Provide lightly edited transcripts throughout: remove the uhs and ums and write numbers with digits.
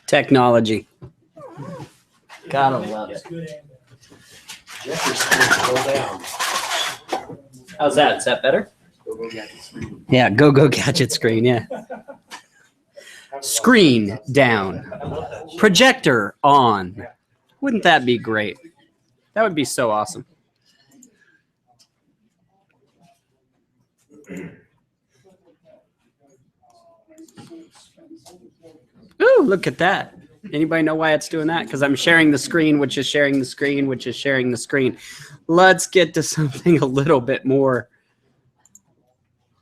Technology. Gotta love it. How's that? Is that better? Yeah, go gadget screen. Yeah. Screen down. Projector on. Wouldn't that be great? That would be so awesome. Ooh, look at that. Anybody know why it's doing that? Because I'm sharing the screen, which is sharing the screen, which is sharing the screen. Let's get to something a little bit more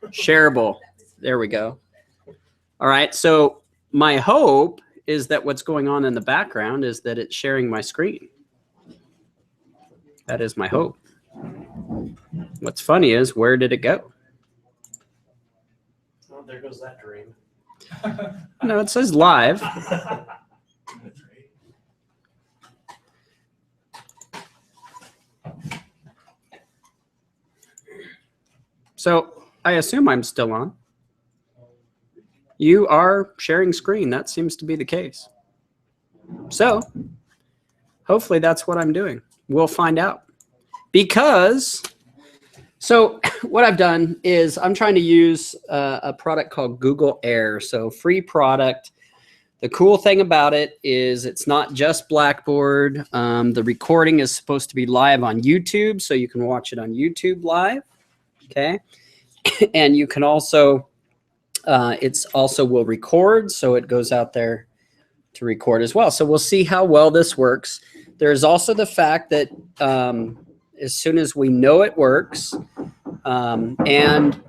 shareable. There we go. All right. So my hope is that what's going on in the background is that it's sharing my screen. That is my hope. What's funny is, where did it go? Oh, there goes that dream. No, it says live. So I assume I'm still on. You are sharing screen. That seems to be the case. So hopefully that's what I'm doing. We'll find out. Because, so what I've done is I'm trying to use a product called Google Air. So free product. The cool thing about it is it's not just Blackboard. The recording is supposed to be live on YouTube, so you can watch it on YouTube live. Okay. And you can also, it's also will record, so it goes out there to record as well. So we'll see how well this works. There's also the fact that as soon as we know it works, and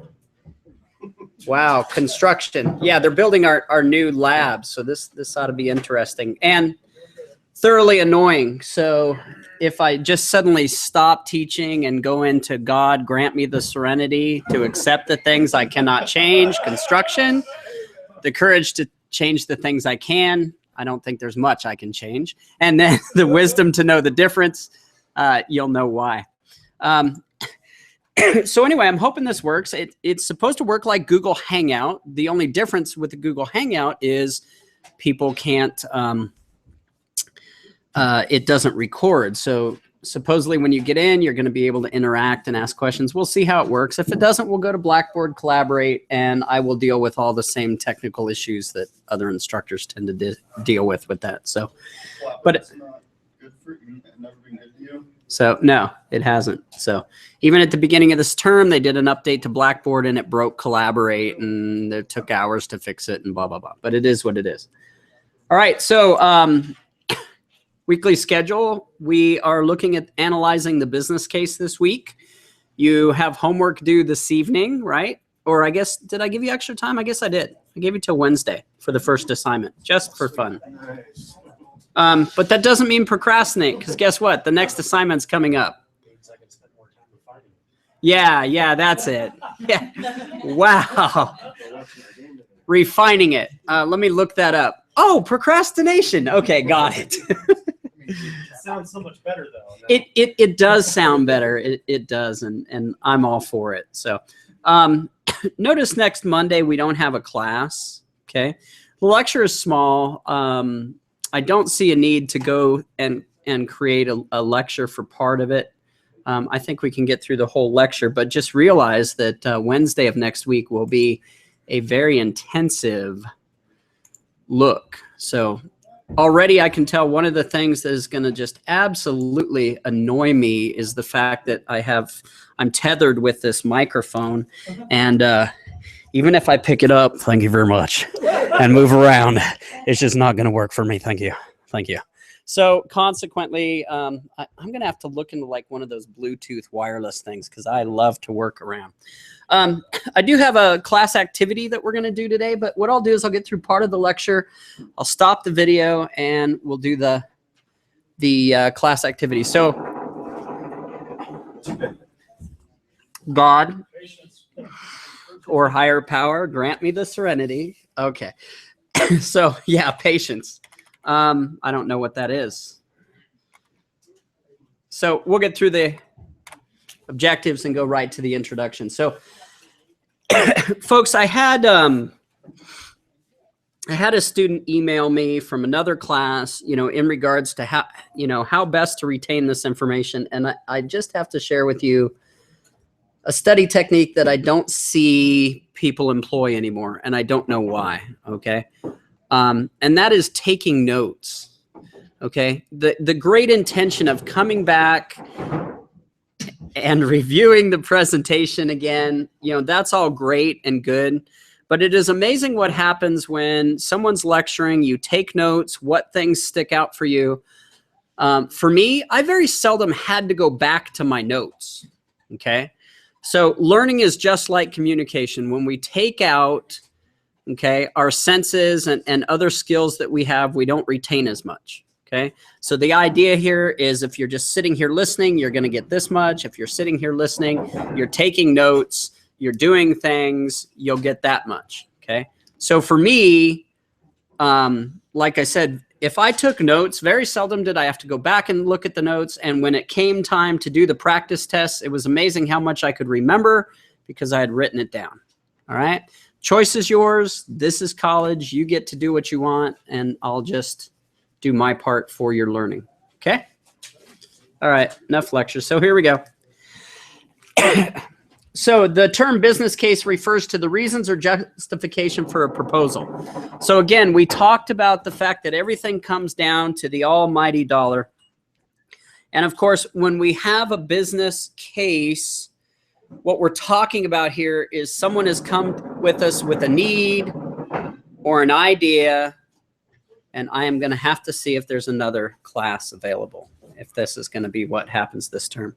wow, construction. Yeah, they're building our new lab, so this ought to be interesting and thoroughly annoying. So if I just suddenly stop teaching and go into God, grant me the serenity to accept the things I cannot change, construction, the courage to change the things I can. I don't think there's much I can change. And then the wisdom to know the difference. You'll know why. So anyway, I'm hoping this works. It's supposed to work like Google Hangout. The only difference with the Google Hangout is people can't, it doesn't record. So supposedly when you get in, you're going to be able to interact and ask questions. We'll see how it works. If it doesn't, we'll go to Blackboard, collaborate, and I will deal with all the same technical issues that other instructors tend to deal with that. So, but it's not good for you. Never been good to you. So no, it hasn't. So even at the beginning of this term, they did an update to Blackboard and it broke Collaborate and it took hours to fix it and blah, blah, blah. But it is what it is. All right. So weekly schedule. We are looking at analyzing the business case this week. You have homework due this evening, right? Or I guess, did I give you extra time? I guess I did. I gave you till Wednesday for the first assignment, just for fun. But that doesn't mean procrastinate, because guess what? The next assignment's coming up. Yeah, that's it. Yeah. Wow. Refining it. Let me look that up. Oh, procrastination. Okay, got it. It sounds so much better, though. It does sound better. It does, and I'm all for it. So notice next Monday we don't have a class, okay? The lecture is small. I don't see a need to go and create a lecture for part of it. I think we can get through the whole lecture, but just realize that Wednesday of next week will be a very intensive look. So already I can tell one of the things that is going to just absolutely annoy me is the fact that I'm tethered with this microphone, and even if I pick it up, thank you very much, and move around, it's just not going to work for me. Thank you. Thank you. So consequently, I'm going to have to look into like one of those Bluetooth wireless things because I love to work around. I do have a class activity that we're going to do today, but what I'll do is I'll get through part of the lecture. I'll stop the video and we'll do the class activity. So God or higher power, grant me the serenity. Okay. So yeah, patience. I don't know what that is. So we'll get through the objectives and go right to the introduction. So folks, I had I had a student email me from another class, in regards to how best to retain this information. And I just have to share with you a study technique that I don't see people employ anymore, and I don't know why. Okay. And that is taking notes. Okay. The great intention of coming back and reviewing the presentation again, that's all great and good. But it is amazing what happens when someone's lecturing, you take notes, what things stick out for you. For me, I very seldom had to go back to my notes. Okay. So learning is just like communication. When we take out, our senses and other skills that we have, we don't retain as much. Okay. So the idea here is if you're just sitting here listening, you're going to get this much. If you're sitting here listening, you're taking notes, you're doing things, you'll get that much. Okay. So for me, like I said, if I took notes, very seldom did I have to go back and look at the notes. And when it came time to do the practice tests, it was amazing how much I could remember because I had written it down. All right. Choice is yours. This is college. You get to do what you want, and I'll just do my part for your learning. Okay. All right. Enough lecture. So here we go. So the term business case refers to the reasons or justification for a proposal. So again, we talked about the fact that everything comes down to the almighty dollar. And of course, when we have a business case, what we're talking about here is someone has come with us with a need or an idea. And I am going to have to see if there's another class available, if this is going to be what happens this term.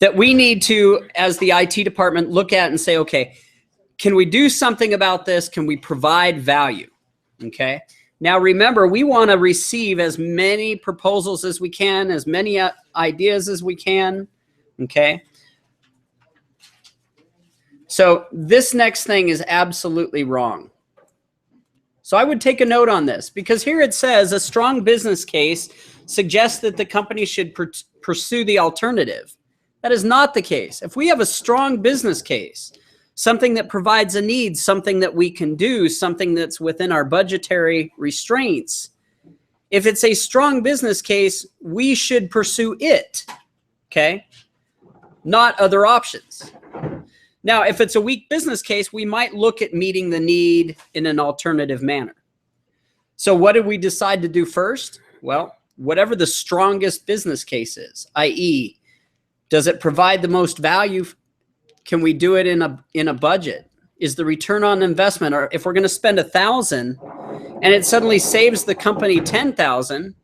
That we need to, as the IT department, look at and say, okay, can we do something about this? Can we provide value? Okay. Now, remember, we want to receive as many proposals as we can, as many ideas as we can. Okay. So this next thing is absolutely wrong. So I would take a note on this, because here it says a strong business case suggests that the company should pursue the alternative. That is not the case. If we have a strong business case, something that provides a need, something that we can do, something that's within our budgetary restraints, if it's a strong business case, we should pursue it, okay? Not other options. Now, if it's a weak business case, we might look at meeting the need in an alternative manner. So what did we decide to do first? Well, whatever the strongest business case is, i.e., does it provide the most value? Can we do it in a budget? Is the return on investment, or if we're going to spend $1,000 and it suddenly saves the company $10,000,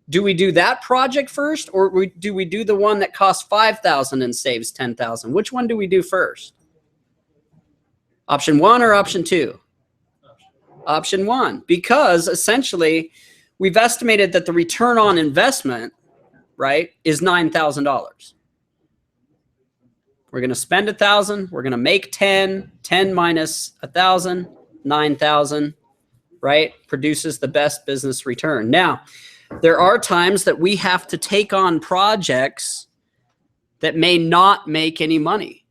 do we do that project first, or do we do the one that costs $5,000 and saves $10,000? Which one do we do first? Option one or option two? Option one, because essentially we've estimated that the return on investment, right, is $9,000. We're going to spend 1,000. We're going to make 10. 10 minus 1,000, 9,000, right? Produces the best business return. Now, there are times that we have to take on projects that may not make any money.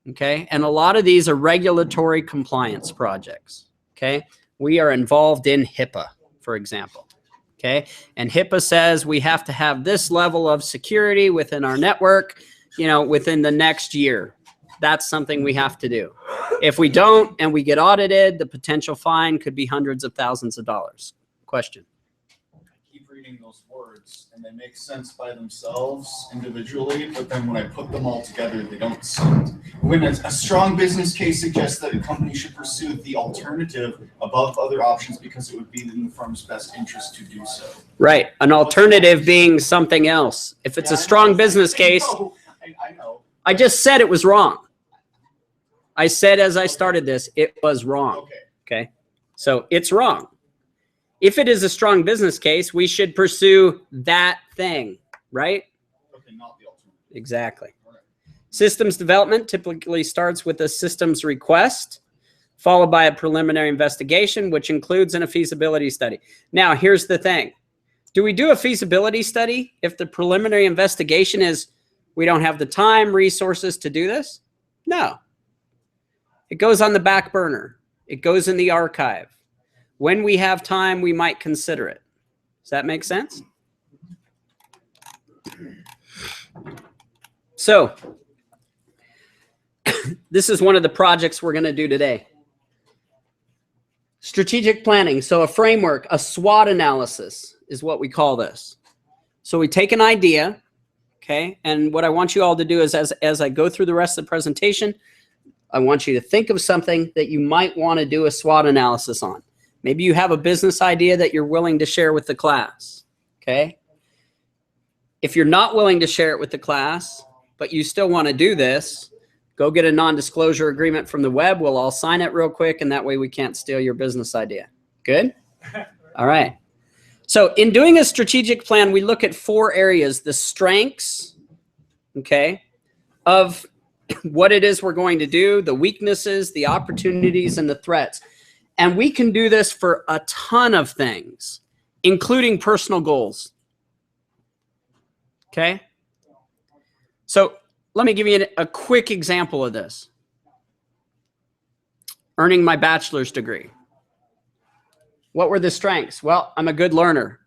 Okay. And a lot of these are regulatory compliance projects. Okay. We are involved in HIPAA, for example. Okay. And HIPAA says we have to have this level of security within our network, within the next year. That's something we have to do. If we don't and we get audited, the potential fine could be hundreds of thousands of dollars. Question. Keep reading those words and they make sense by themselves individually, but then when I put them all together, they don't sound. When a strong business case suggests that a company should pursue the alternative above other options because it would be in the firm's best interest to do so. Right. An alternative being something else. If it's a strong business case, I know. I just said it was wrong. I said as I started this, it was wrong. Okay. So it's wrong. If it is a strong business case, we should pursue that thing, right? Okay, not the alternative. Exactly. Right. Systems development typically starts with a systems request, followed by a preliminary investigation, which includes a feasibility study. Now, here's the thing. Do we do a feasibility study if the preliminary investigation is we don't have the time, resources to do this? No. It goes on the back burner. It goes in the archive. When we have time, we might consider it. Does that make sense? So this is one of the projects we're going to do today. Strategic planning. So a framework, a SWOT analysis is what we call this. So we take an idea, okay? And what I want you all to do is as I go through the rest of the presentation, I want you to think of something that you might want to do a SWOT analysis on. Maybe you have a business idea that you're willing to share with the class, okay? If you're not willing to share it with the class, but you still want to do this, go get a non-disclosure agreement from the web. We'll all sign it real quick, and that way we can't steal your business idea. Good? All right. So in doing a strategic plan, we look at 4 areas: the strengths, okay, of what it is we're going to do, the weaknesses, the opportunities, and the threats. And we can do this for a ton of things, including personal goals. Okay? So let me give you a quick example of this. Earning my bachelor's degree. What were the strengths? Well, I'm a good learner.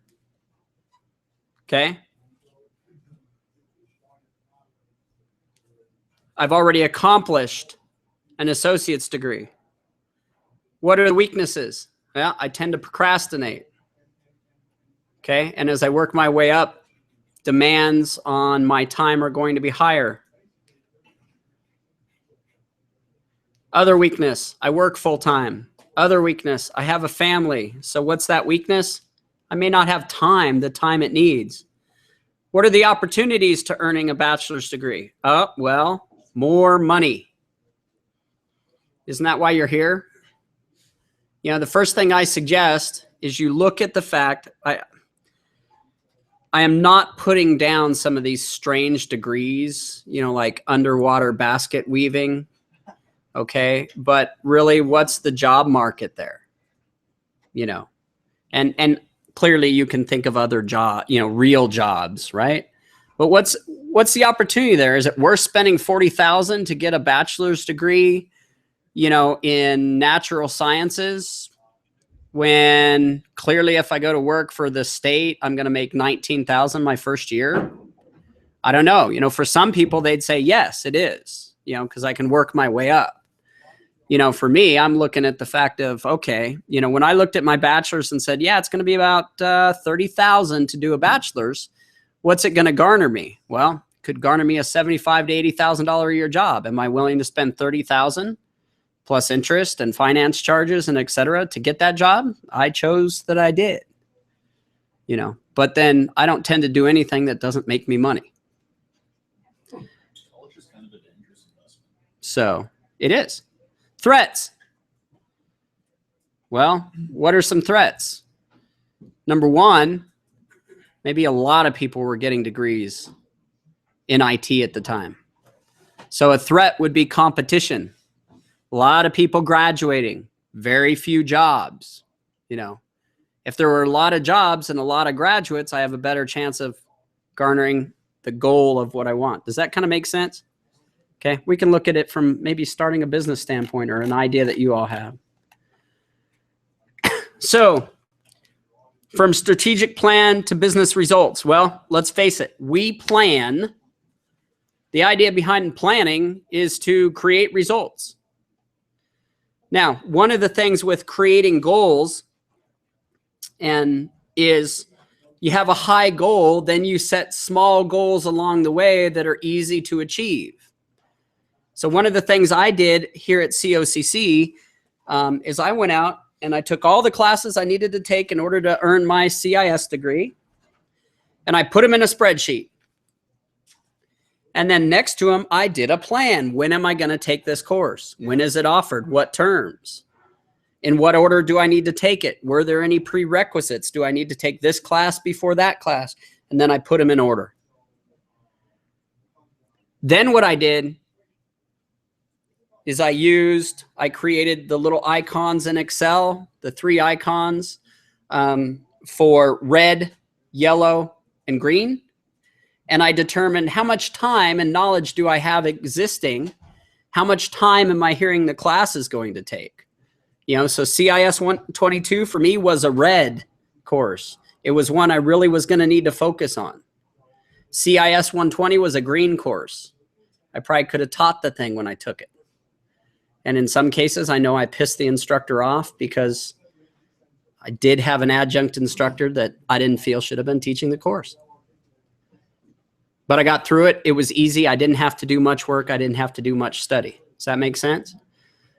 Okay? I've already accomplished an associate's degree. What are the weaknesses? Well, I tend to procrastinate. Okay? And as I work my way up, demands on my time are going to be higher. Other weakness, I work full time. Other weakness, I have a family. So what's that weakness? I may not have time, the time it needs. What are the opportunities to earning a bachelor's degree? Oh, well, more money. Isn't that why you're here? You know, the first thing I suggest is you look at the fact, I am not putting down some of these strange degrees, you know, like underwater basket weaving. Okay. But really, what's the job market there? You know, and clearly you can think of other real jobs, right? But what's the opportunity there? Is it worth spending $40,000 to get a bachelor's degree, you know, in natural sciences, when clearly if I go to work for the state, I'm going to make $19,000 my first year? I don't know. You know, for some people, they'd say, yes, it is, you know, because I can work my way up. You know, for me, I'm looking at the fact of, okay, you know, when I looked at my bachelor's and said, yeah, it's going to be about $30,000 to do a bachelor's, what's it going to garner me? Well, it could garner me a $75,000 to $80,000 a year job. Am I willing to spend $30,000 plus interest and finance charges and et cetera to get that job? I chose that I did, you know, but then I don't tend to do anything that doesn't make me money. College is kind of a dangerous investment. So it is. Threats. Well, what are some threats? Number one, maybe a lot of people were getting degrees in IT at the time. So a threat would be competition. A lot of people graduating, very few jobs. You know, if there were a lot of jobs and a lot of graduates, I have a better chance of garnering the goal of what I want. Does that kind of make sense? Okay, we can look at it from maybe starting a business standpoint or an idea that you all have. So, from strategic plan to business results. Well, let's face it, we plan. The idea behind planning is to create results. Now, one of the things with creating goals is you have a high goal, then you set small goals along the way that are easy to achieve. So one of the things I did here at COCC is I went out and I took all the classes I needed to take in order to earn my CIS degree, and I put them in a spreadsheet. And then next to them, I did a plan. When am I going to take this course? When is it offered? What terms? In what order do I need to take it? Were there any prerequisites? Do I need to take this class before that class? And then I put them in order. Then what I did is I created the little icons in Excel, the 3 icons for red, yellow, and green. And I determined how much time and knowledge do I have existing? How much time am I hearing the class is going to take? You know, so CIS122 for me was a red course. It was one I really was going to need to focus on. CIS120 was a green course. I probably could have taught the thing when I took it. And in some cases, I know I pissed the instructor off because I did have an adjunct instructor that I didn't feel should have been teaching the course. But I got through it. It was easy. I didn't have to do much work. I didn't have to do much study. Does that make sense?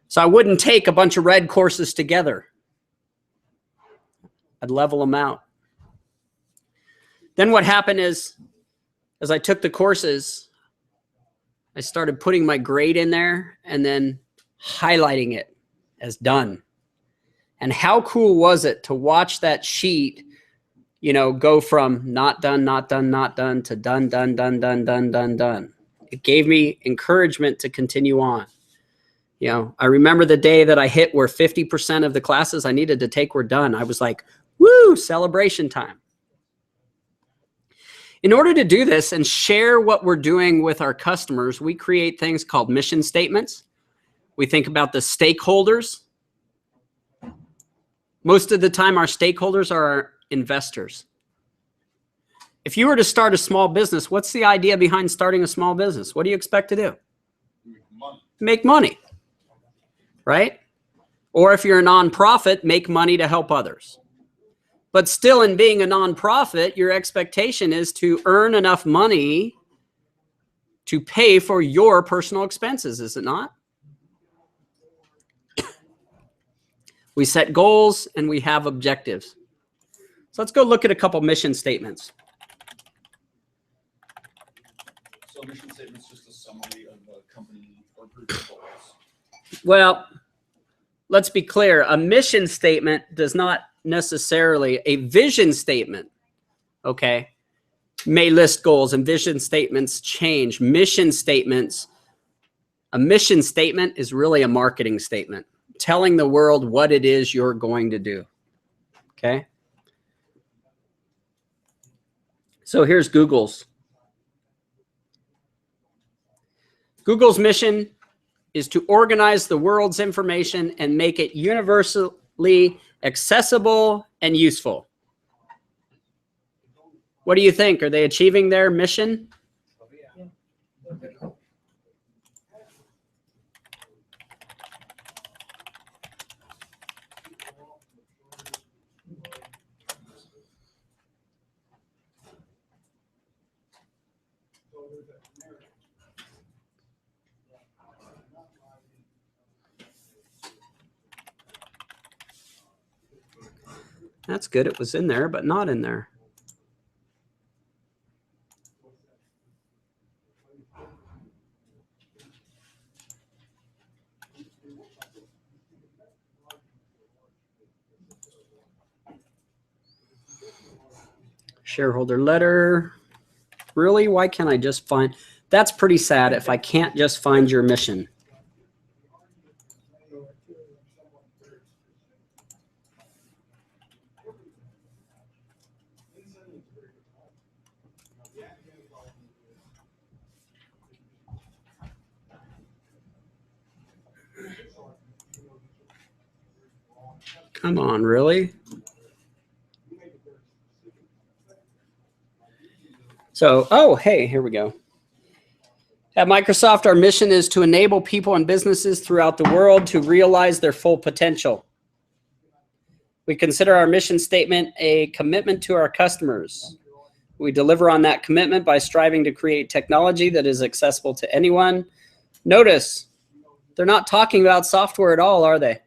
So I wouldn't take a bunch of red courses together. I'd level them out. Then what happened is, as I took the courses, I started putting my grade in there and then highlighting it as done. And how cool was it to watch that sheet, you know, go from not done, not done, not done to done, done, done, done, done, done, done. It gave me encouragement to continue on. You know, I remember the day that I hit where 50% of the classes I needed to take were done. I was like, woo, celebration time. In order to do this and share what we're doing with our customers, we create things called mission statements. We think about the stakeholders. Most of the time, our stakeholders are our investors. If you were to start a small business, what's the idea behind starting a small business? What do you expect to do? Make money, right? Or if you're a nonprofit, make money to help others. But still, in being a nonprofit, your expectation is to earn enough money to pay for your personal expenses, is it not? We set goals and we have objectives. So let's go look at a couple mission statements. So a mission statement is just a summary of a company or group of goals. Well, let's be clear. A mission statement does not necessarily, a vision statement, okay, may list goals, and vision statements change. Mission statements, a mission statement is really a marketing statement, telling the world what it is you're going to do, okay? So here's Google's. Google's mission is to organize the world's information and make it universally accessible and useful. What do you think? Are they achieving their mission? That's good. It was in there, but not in there. Shareholder letter. Really? Why can't I just find? That's pretty sad if I can't just find your mission. Come on, really? So, oh, hey, here we go. At Microsoft, our mission is to enable people and businesses throughout the world to realize their full potential. We consider our mission statement a commitment to our customers. We deliver on that commitment by striving to create technology that is accessible to anyone. Notice, they're not talking about software at all, are they?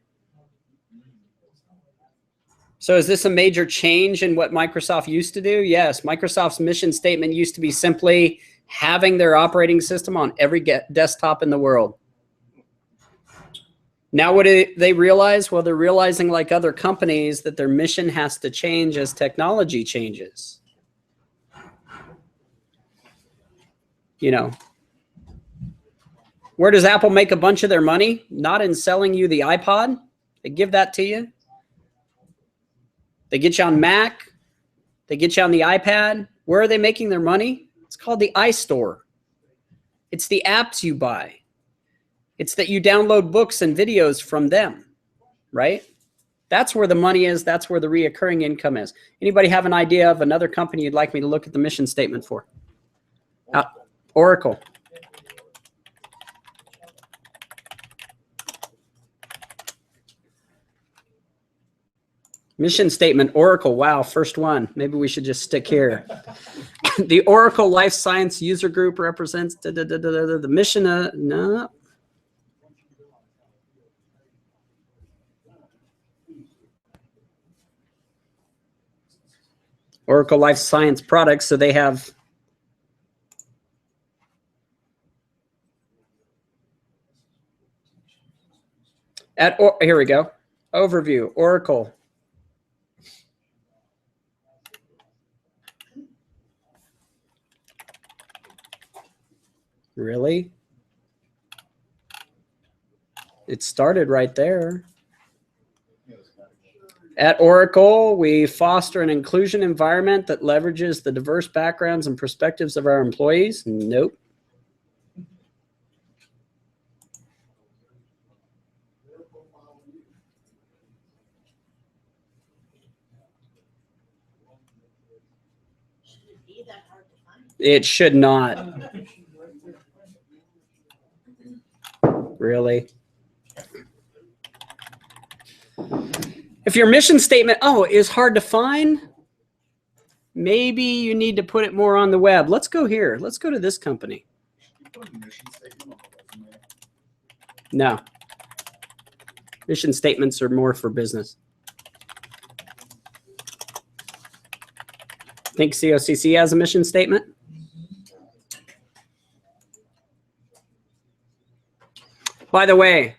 So is this a major change in what Microsoft used to do? Yes, Microsoft's mission statement used to be simply having their operating system on every desktop in the world. Now what do they realize? Well, they're realizing, like other companies, that their mission has to change as technology changes. You know, where does Apple make a bunch of their money? Not in selling you the iPod. They give that to you. They get you on Mac. They get you on the iPad. Where are they making their money? It's called the iStore. It's the apps you buy. It's that you download books and videos from them. right? That's where the money is. That's where the reoccurring income is. Anybody have an idea of another company you'd like me to look at the mission statement for? Oracle. Mission statement, Oracle. Wow, first one. Maybe we should just stick here. The Oracle Life Science User Group represents the mission. No. Oracle Life Science Products. So they have. Here we go. Overview, Oracle. Really? It started right there. At Oracle, we foster an inclusion environment that leverages the diverse backgrounds and perspectives of our employees. Nope. It should not. Really? If your mission statement, is hard to find, maybe you need to put it more on the web. Let's go here. Let's go to this company. No. Mission statements are more for business. Think COCC has a mission statement? By the way,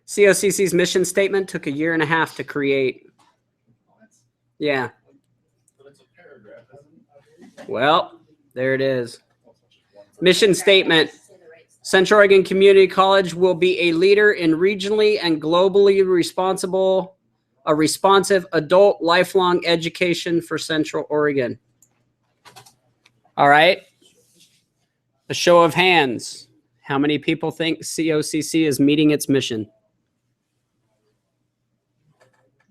COCC's mission statement took 1.5 years to create. Yeah. Well, there it is. Mission statement. Central Oregon Community College will be a leader in regionally and globally responsive adult lifelong education for Central Oregon. All right. A show of hands. How many people think COCC is meeting its mission?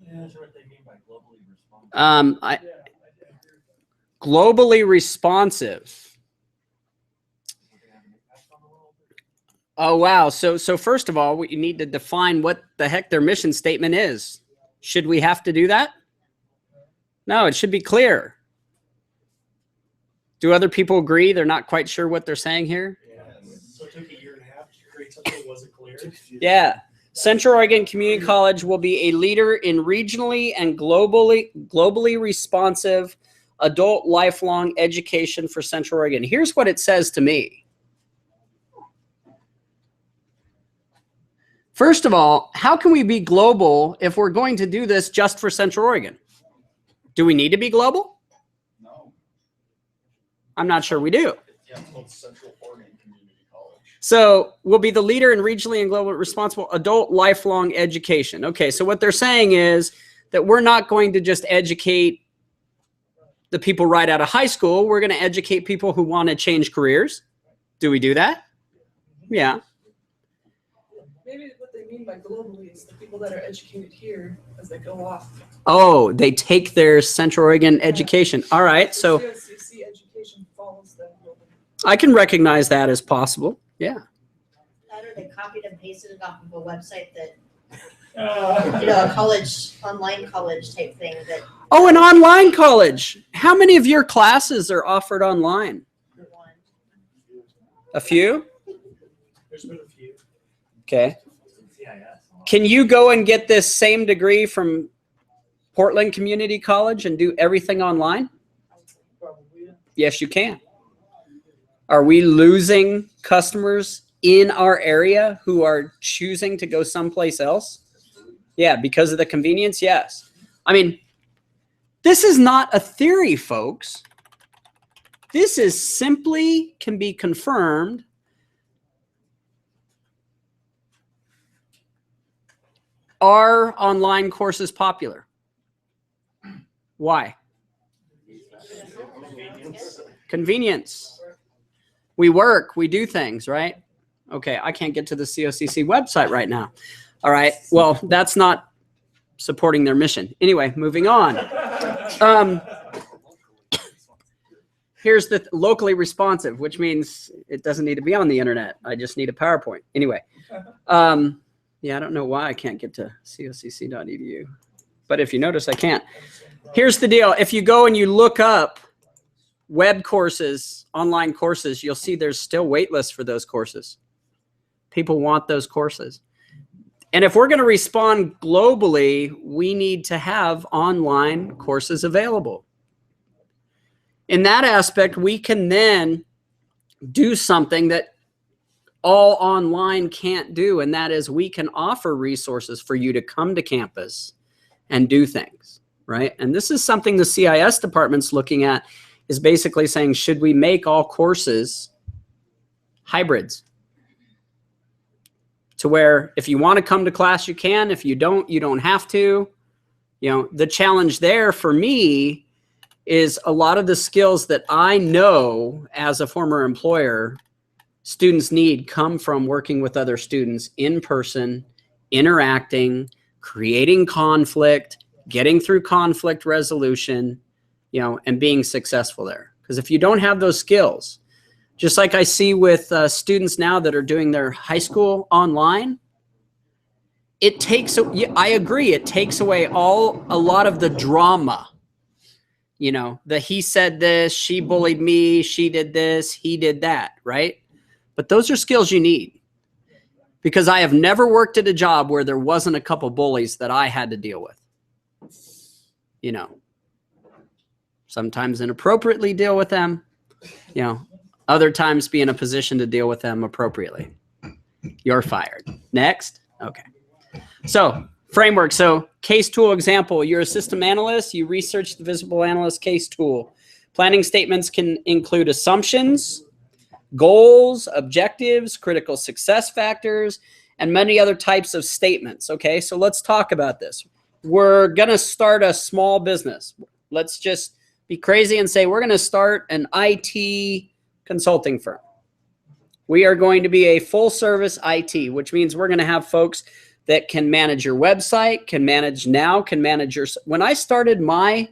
Yeah, that's what they mean by globally responsive. Globally responsive. Oh, wow. So first of all, we need to define what the heck their mission statement is. Should we have to do that? No, it should be clear. Do other people agree? They're not quite sure what they're saying here? So it took 1.5 years to create something that wasn't clear. Yeah. Central Oregon Community College will be a leader in regionally and globally responsive adult lifelong education for Central Oregon. Here's what it says to me. First of all, how can we be global if we're going to do this just for Central Oregon? Do we need to be global? No. I'm not sure we do. Yeah, it's called Central Oregon Community College. So we'll be the leader in regionally and globally responsible adult lifelong education. Okay, so what they're saying is that we're not going to just educate the people right out of high school. We're going to educate people who want to change careers. Do we do that? Yeah. Maybe what they mean by globally is the people that are educated here as they go off. Oh, they take their Central Oregon education. All right, so COCC education follows them globally. I can recognize that as possible. Yeah. That or they copied and pasted it off of a website that, Uh, a college, online college type thing that. Oh, an online college. How many of your classes are offered online? One. A few? There's been a few. Okay. CIS. Can you go and get this same degree from Portland Community College and do everything online? Probably. Yeah. Yes, you can. Are we losing customers in our area who are choosing to go someplace else? Yeah, because of the convenience? Yes. I mean, this is not a theory, folks. This is simply can be confirmed. Are online courses popular? Why? Convenience. We work, we do things, right? Okay, I can't get to the COCC website right now. All right, well, that's not supporting their mission. Anyway, moving on. Here's the locally responsive, which means it doesn't need to be on the internet. I just need a PowerPoint. Anyway, yeah, I don't know why I can't get to cocc.edu, but if you notice, I can't. Here's the deal. If you go and you look up web courses, online courses, you'll see there's still wait lists for those courses. People want those courses. And if we're going to respond globally, we need to have online courses available. In that aspect, we can then do something that all online can't do, and that is we can offer resources for you to come to campus and do things, right? And this is something the CIS department's looking at, is basically saying, should we make all courses hybrids? To where if you want to come to class, you can. If you don't have to. You know, the challenge there for me is a lot of the skills that I know as a former employer students need come from working with other students in person, interacting, creating conflict, getting through conflict resolution, you know, and being successful there. Because if you don't have those skills, just like I see with students now that are doing their high school online, it takes, I agree, it takes away a lot of the drama. You know, the he said this, she bullied me, she did this, he did that, right? But those are skills you need. Because I have never worked at a job where there wasn't a couple bullies that I had to deal with. You know, sometimes inappropriately deal with them, you know, other times be in a position to deal with them appropriately. You're fired. Next. Okay. So framework. So case tool example, you're a system analyst, you research the visible analyst case tool. Planning statements can include assumptions, goals, objectives, critical success factors, and many other types of statements. Okay, so let's talk about this. We're going to start a small business. Let's just be crazy and say we're going to start an IT consulting firm. We are going to be a full service IT, which means we're going to have folks that can manage your website, can manage your, when I started my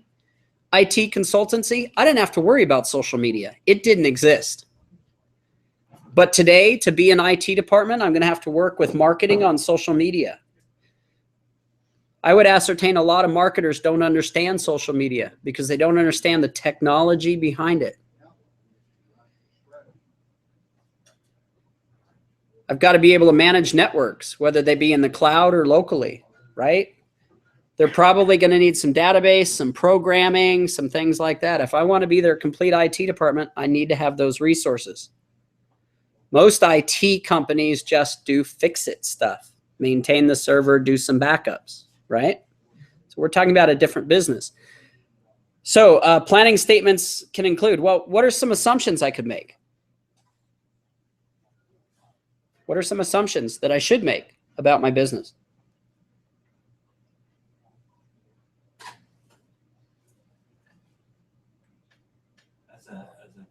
IT consultancy, I didn't have to worry about social media. It didn't exist. But today, to be an IT department, I'm going to have to work with marketing on social media. I would ascertain a lot of marketers don't understand social media because they don't understand the technology behind it. I've got to be able to manage networks, whether they be in the cloud or locally, right? They're probably going to need some database, some programming, some things like that. If I want to be their complete IT department, I need to have those resources. Most IT companies just do fix-it stuff, maintain the server, do some backups, right? So we're talking about a different business. So planning statements can include, well, what are some assumptions I could make? What are some assumptions that I should make about my business? As a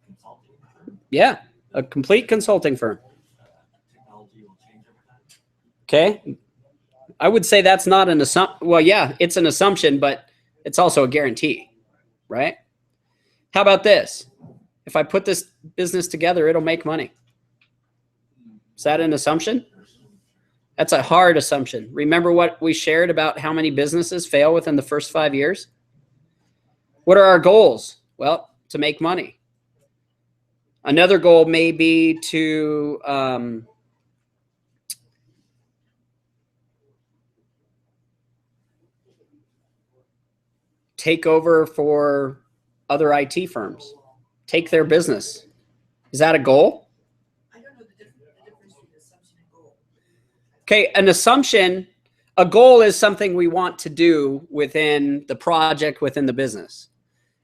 consulting firm, Yeah, a complete consulting firm. technology will change over time. Okay. I would say that's not an assumption. Well, yeah, it's an assumption, but it's also a guarantee, right? How about this? If I put this business together, it'll make money. Is that an assumption? That's a hard assumption. Remember what we shared about how many businesses fail within the first 5 years? What are our goals? Well, to make money. Another goal may be to take over for other IT firms, take their business. Is that a goal? I don't know the difference between assumption and goal. Okay, an assumption, a goal is something we want to do within the project, within the business.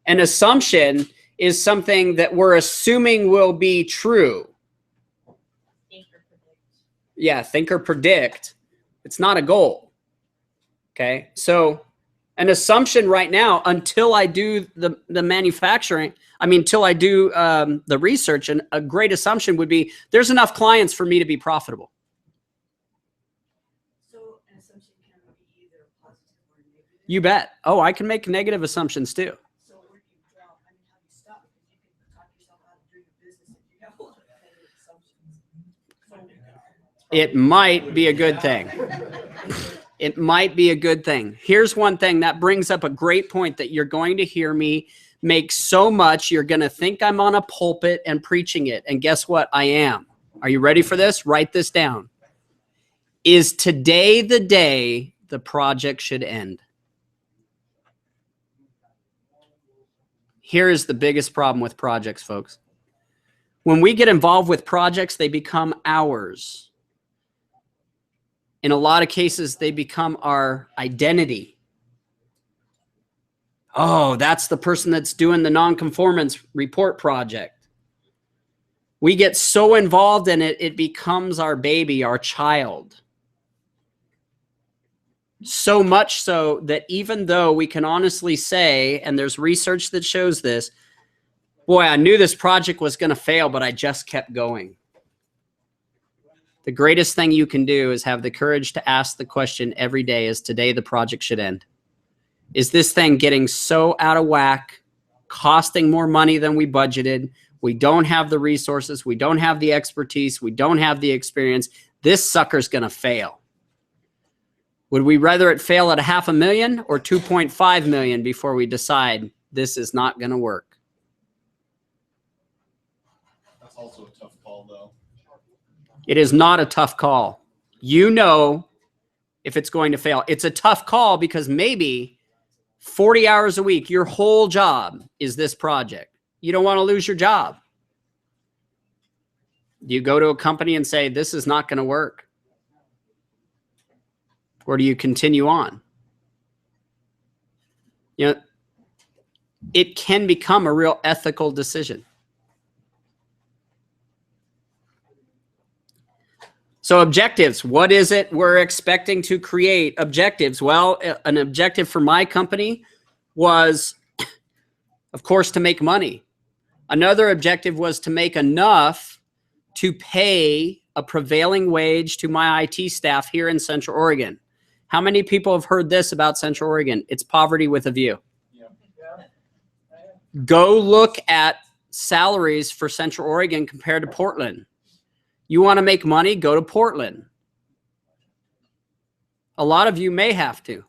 An assumption is something that we're assuming will be true. Think or predict. Yeah, think or predict. It's not a goal. Okay, so an assumption right now, until I do the manufacturing, until I do the research, and a great assumption would be there's enough clients for me to be profitable. So an assumption can be either positive or You bet. Oh, I can make negative assumptions too. So where do you draw, I mean, how do you stop? Because you can talk yourself out of doing a business if you have a lot of negative assumptions. It might be a good thing. It might be a good thing. Here's one thing that brings up a great point that you're going to hear me make so much. You're going to think I'm on a pulpit and preaching it. And guess what? I am. Are you ready for this? Write this down. Is today the day the project should end? Here is the biggest problem with projects, folks. When we get involved with projects, they become ours. In a lot of cases, they become our identity. Oh, that's the person that's doing the nonconformance report project. We get so involved in it, it becomes our baby, our child. So much so that even though we can honestly say, and there's research that shows this, boy, I knew this project was going to fail, but I just kept going. The greatest thing you can do is have the courage to ask the question every day, is today the project should end? Is this thing getting so out of whack, costing more money than we budgeted? We don't have the resources. We don't have the expertise. We don't have the experience. This sucker's going to fail. Would we rather it fail at $500,000 or 2.5 million before we decide this is not going to work? That's also a tough call, though. It is not a tough call. You know if it's going to fail. It's a tough call because maybe 40 hours a week, your whole job is this project. You don't want to lose your job. You go to a company and say, this is not going to work. Or do you continue on? You know, it can become a real ethical decision. So objectives, what is it we're expecting to create? Objectives, well, an objective for my company was, of course, to make money. Another objective was to make enough to pay a prevailing wage to my IT staff here in Central Oregon. How many people have heard this about Central Oregon? It's poverty with a view. Go look at salaries for Central Oregon compared to Portland. You want to make money, go to Portland. A lot of you may have to.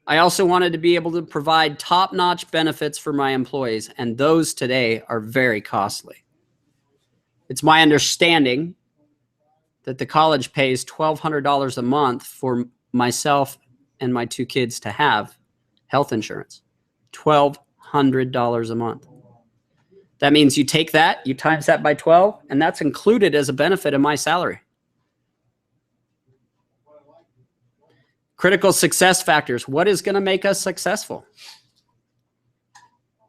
I also wanted to be able to provide top-notch benefits for my employees, and those today are very costly. It's my understanding that the college pays $1,200 a month for myself and my 2 kids to have health insurance. $1,200 a month. That means you take that, you times that by 12, and that's included as a benefit of my salary. Critical success factors. What is going to make us successful?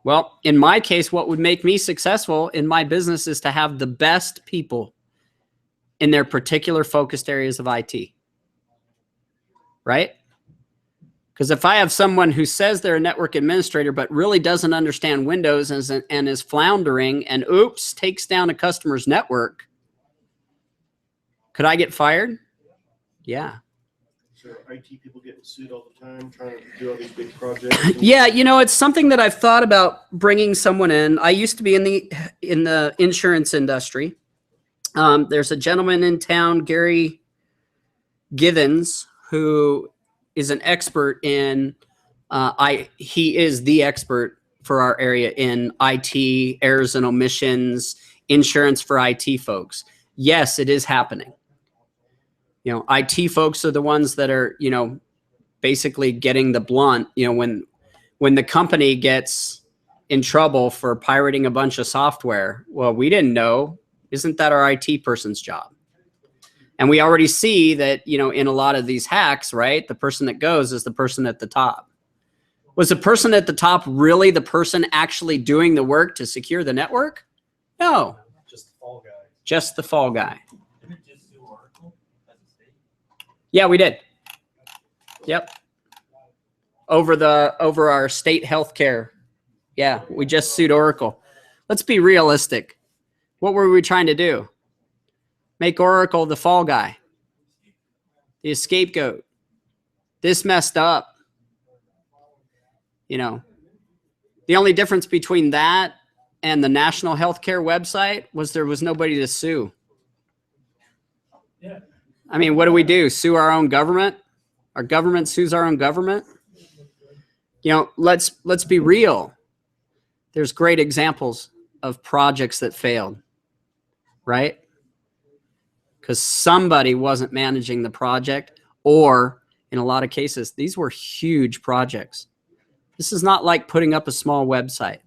Well, in my case, what would make me successful in my business is to have the best people in their particular focused areas of IT. Right? Because if I have someone who says they're a network administrator but really doesn't understand Windows and is floundering and oops, takes down a customer's network, could I get fired? Yeah. So IT people getting sued all the time, trying to do all these big projects. Yeah, you know, it's something that I've thought about bringing someone in. I used to be in the insurance industry. There's a gentleman in town, Gary Givens, who is an expert in, he is the expert for our area in IT, errors and omissions, insurance for IT folks. Yes, it is happening. You know, IT folks are the ones that are, you know, basically getting the blunt. You know, when the company gets in trouble for pirating a bunch of software, well, we didn't know. Isn't that our IT person's job? And we already see that, you know, in a lot of these hacks, right, the person that goes is the person at the top. Was the person at the top really the person actually doing the work to secure the network? No. Just the fall guy. Just the fall guy. Didn't it just do Oracle as a state? Yeah, we did. Yep. Over our state healthcare. Yeah, we just sued Oracle. Let's be realistic. What were we trying to do? Make Oracle the fall guy, the scapegoat, this messed up. You know, the only difference between that and the national healthcare website was there was nobody to sue. Yeah. I mean, what do? Sue our own government? Our government sues our own government? You know, let's be real. There's great examples of projects that failed, right? Because somebody wasn't managing the project, or in a lot of cases, these were huge projects. This is not like putting up a small website.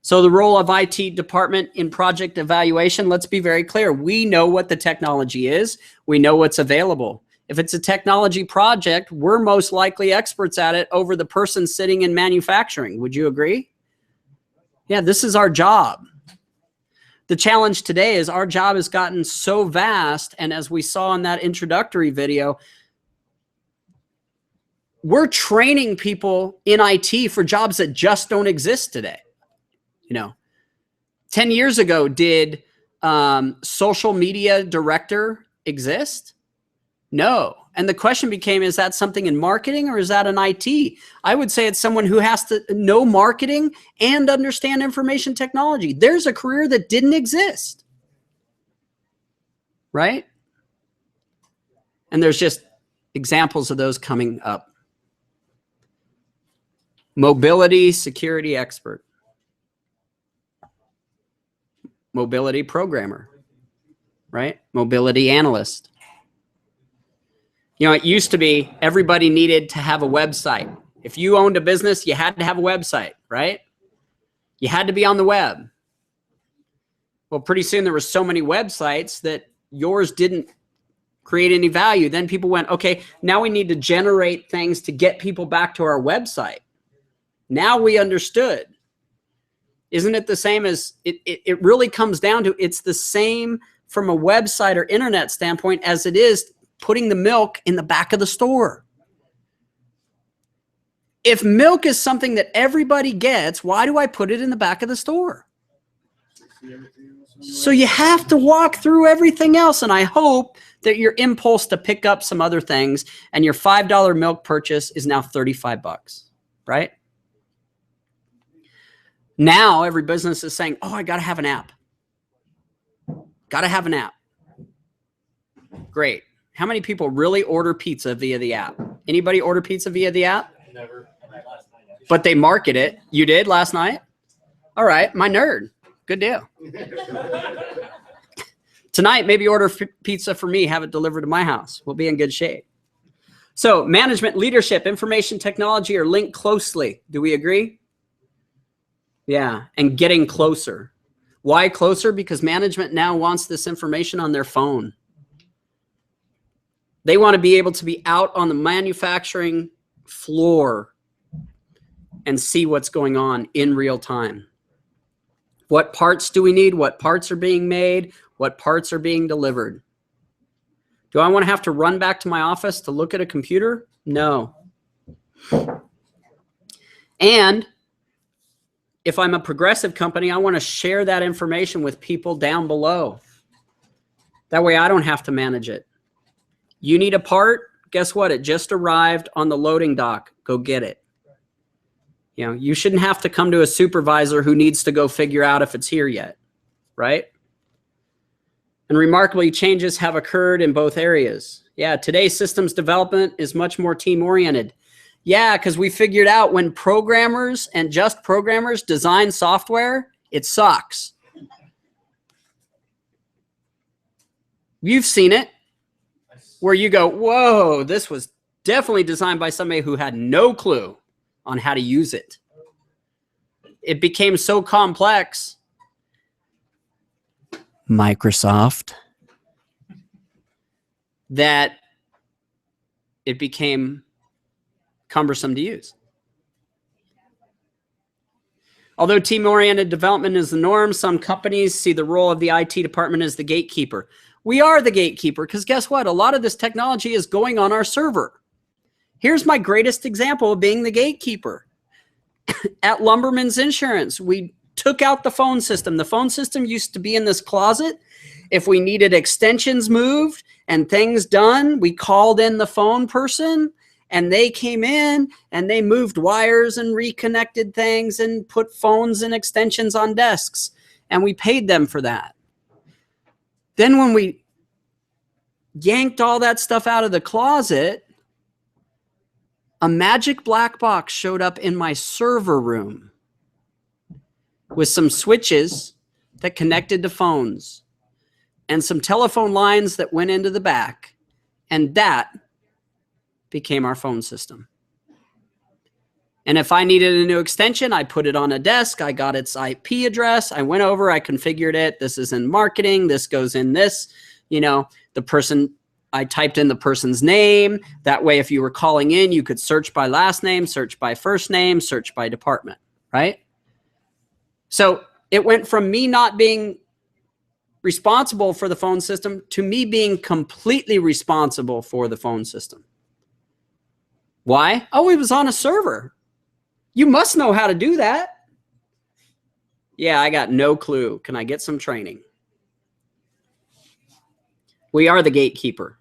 So the role of IT department in project evaluation, let's be very clear. We know what the technology is. We know what's available. If it's a technology project, we're most likely experts at it over the person sitting in manufacturing. Would you agree? Yeah, this is our job. The challenge today is our job has gotten so vast, and as we saw in that introductory video, we're training people in IT for jobs that just don't exist today. You know, 10 years ago, did social media director exist? No. And the question became, is that something in marketing or is that in IT? I would say it's someone who has to know marketing and understand information technology. There's a career that didn't exist, right? And there's just examples of those coming up. Mobility security expert. Mobility programmer, right? Mobility analyst. You know, it used to be everybody needed to have a website. If you owned a business, you had to have a website, right? You had to be on the web. Well, pretty soon there were so many websites that yours didn't create any value. Then people went, okay, now we need to generate things to get people back to our website. Now we understood. Isn't it the same as, it really comes down to, it's the same from a website or internet standpoint as it is putting the milk in the back of the store. If milk is something that everybody gets, why do I put it in the back of the store? So you have to walk through everything else. And I hope that your impulse to pick up some other things and your $5 milk purchase is now 35 bucks, right? Now every business is saying, oh, I got to have an app. Got to have an app. Great. How many people really order pizza via the app? Anybody order pizza via the app? Never. Last night, actually. But they market it. You did last night? All right, my nerd. Good deal. Tonight, maybe order pizza for me, have it delivered to my house. We'll be in good shape. So management, leadership, information technology are linked closely. Do we agree? Yeah, and getting closer. Why closer? Because management now wants this information on their phone. They want to be able to be out on the manufacturing floor and see what's going on in real time. What parts do we need? What parts are being made? What parts are being delivered? Do I want to have to run back to my office to look at a computer? No. And if I'm a progressive company, I want to share that information with people down below. That way I don't have to manage it. You need a part? Guess what? It just arrived on the loading dock. Go get it. You know, you shouldn't have to come to a supervisor who needs to go figure out if it's here yet, right? And remarkably, changes have occurred in both areas. Yeah, today's systems development is much more team-oriented. Yeah, because we figured out when programmers and just programmers design software, it sucks. You've seen it, where you go, whoa, this was definitely designed by somebody who had no clue on how to use it. It became so complex. Microsoft. That it became cumbersome to use. Although team-oriented development is the norm, some companies see the role of the IT department as the gatekeeper. We are the gatekeeper because guess what? A lot of this technology is going on our server. Here's my greatest example of being the gatekeeper. At Lumberman's Insurance, we took out the phone system. The phone system used to be in this closet. If we needed extensions moved, and things done. We called in the phone person and they came in and they moved wires and reconnected things and put phones and extensions on desks. And we paid them for that. Then when we yanked all that stuff out of the closet, a magic black box showed up in my server room with some switches that connected to phones and some telephone lines that went into the back. And that became our phone system. And if I needed a new extension, I put it on a desk. I got its IP address. I went over, I configured it. This is in marketing. This goes in this, the person, I typed in the person's name. That way, if you were calling in, you could search by last name, search by first name, search by department, right? So it went from me not being responsible for the phone system to me being completely responsible for the phone system. Why? Oh, it was on a server. You must know how to do that. Yeah, I got no clue. Can I get some training? We are the gatekeeper.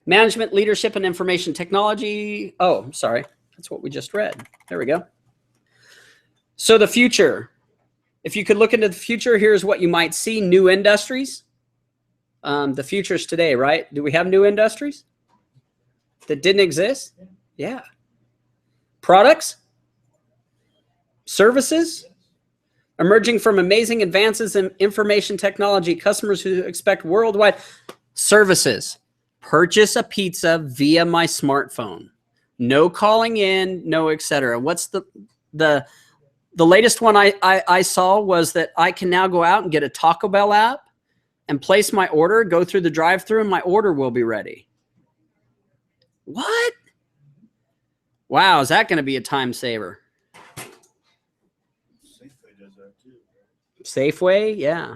Management, leadership, and information technology. Oh, sorry. That's what we just read. There we go. So the future. If you could look into the future, here's what you might see. New industries. The future's today, right? Do we have new industries that didn't exist? Yeah. Products, services, emerging from amazing advances in information technology, customers who expect worldwide services. Purchase a pizza via my smartphone. No calling in, no etc. What's the latest one I saw was that I can now go out and get a Taco Bell app and place my order, go through the drive-thru, and my order will be ready. What? Wow, is that going to be a time saver? Safeway does that too. Safeway, yeah.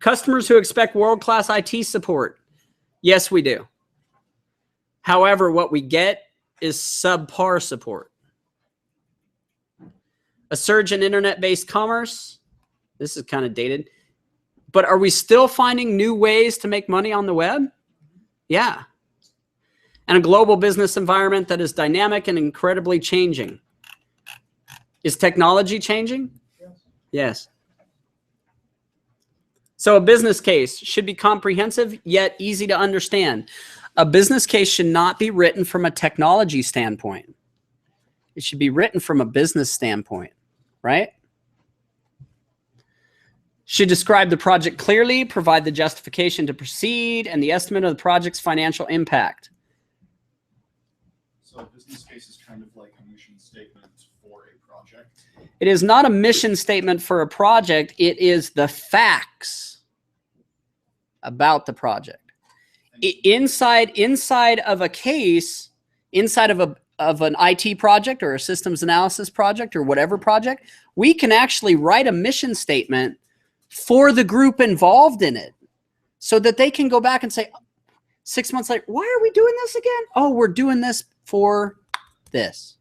Customers who expect world-class IT support. Yes, we do. However, what we get is subpar support. A surge in internet-based commerce. This is kind of dated. But are we still finding new ways to make money on the web? Yeah. And a global business environment that is dynamic and incredibly changing. Is technology changing? Yes. So a business case should be comprehensive yet easy to understand. A business case should not be written from a technology standpoint. It should be written from a business standpoint, right? Should describe the project clearly, provide the justification to proceed, and the estimate of the project's financial impact. So a business case is kind of like a mission statement for a project. It is not a mission statement for a project. It is the facts about the project. Inside of a case, inside of an IT project or a systems analysis project or whatever project, we can actually write a mission statement for the group involved in it so that they can go back and say, 6 months later, why are we doing this again? Oh, we're doing this for this.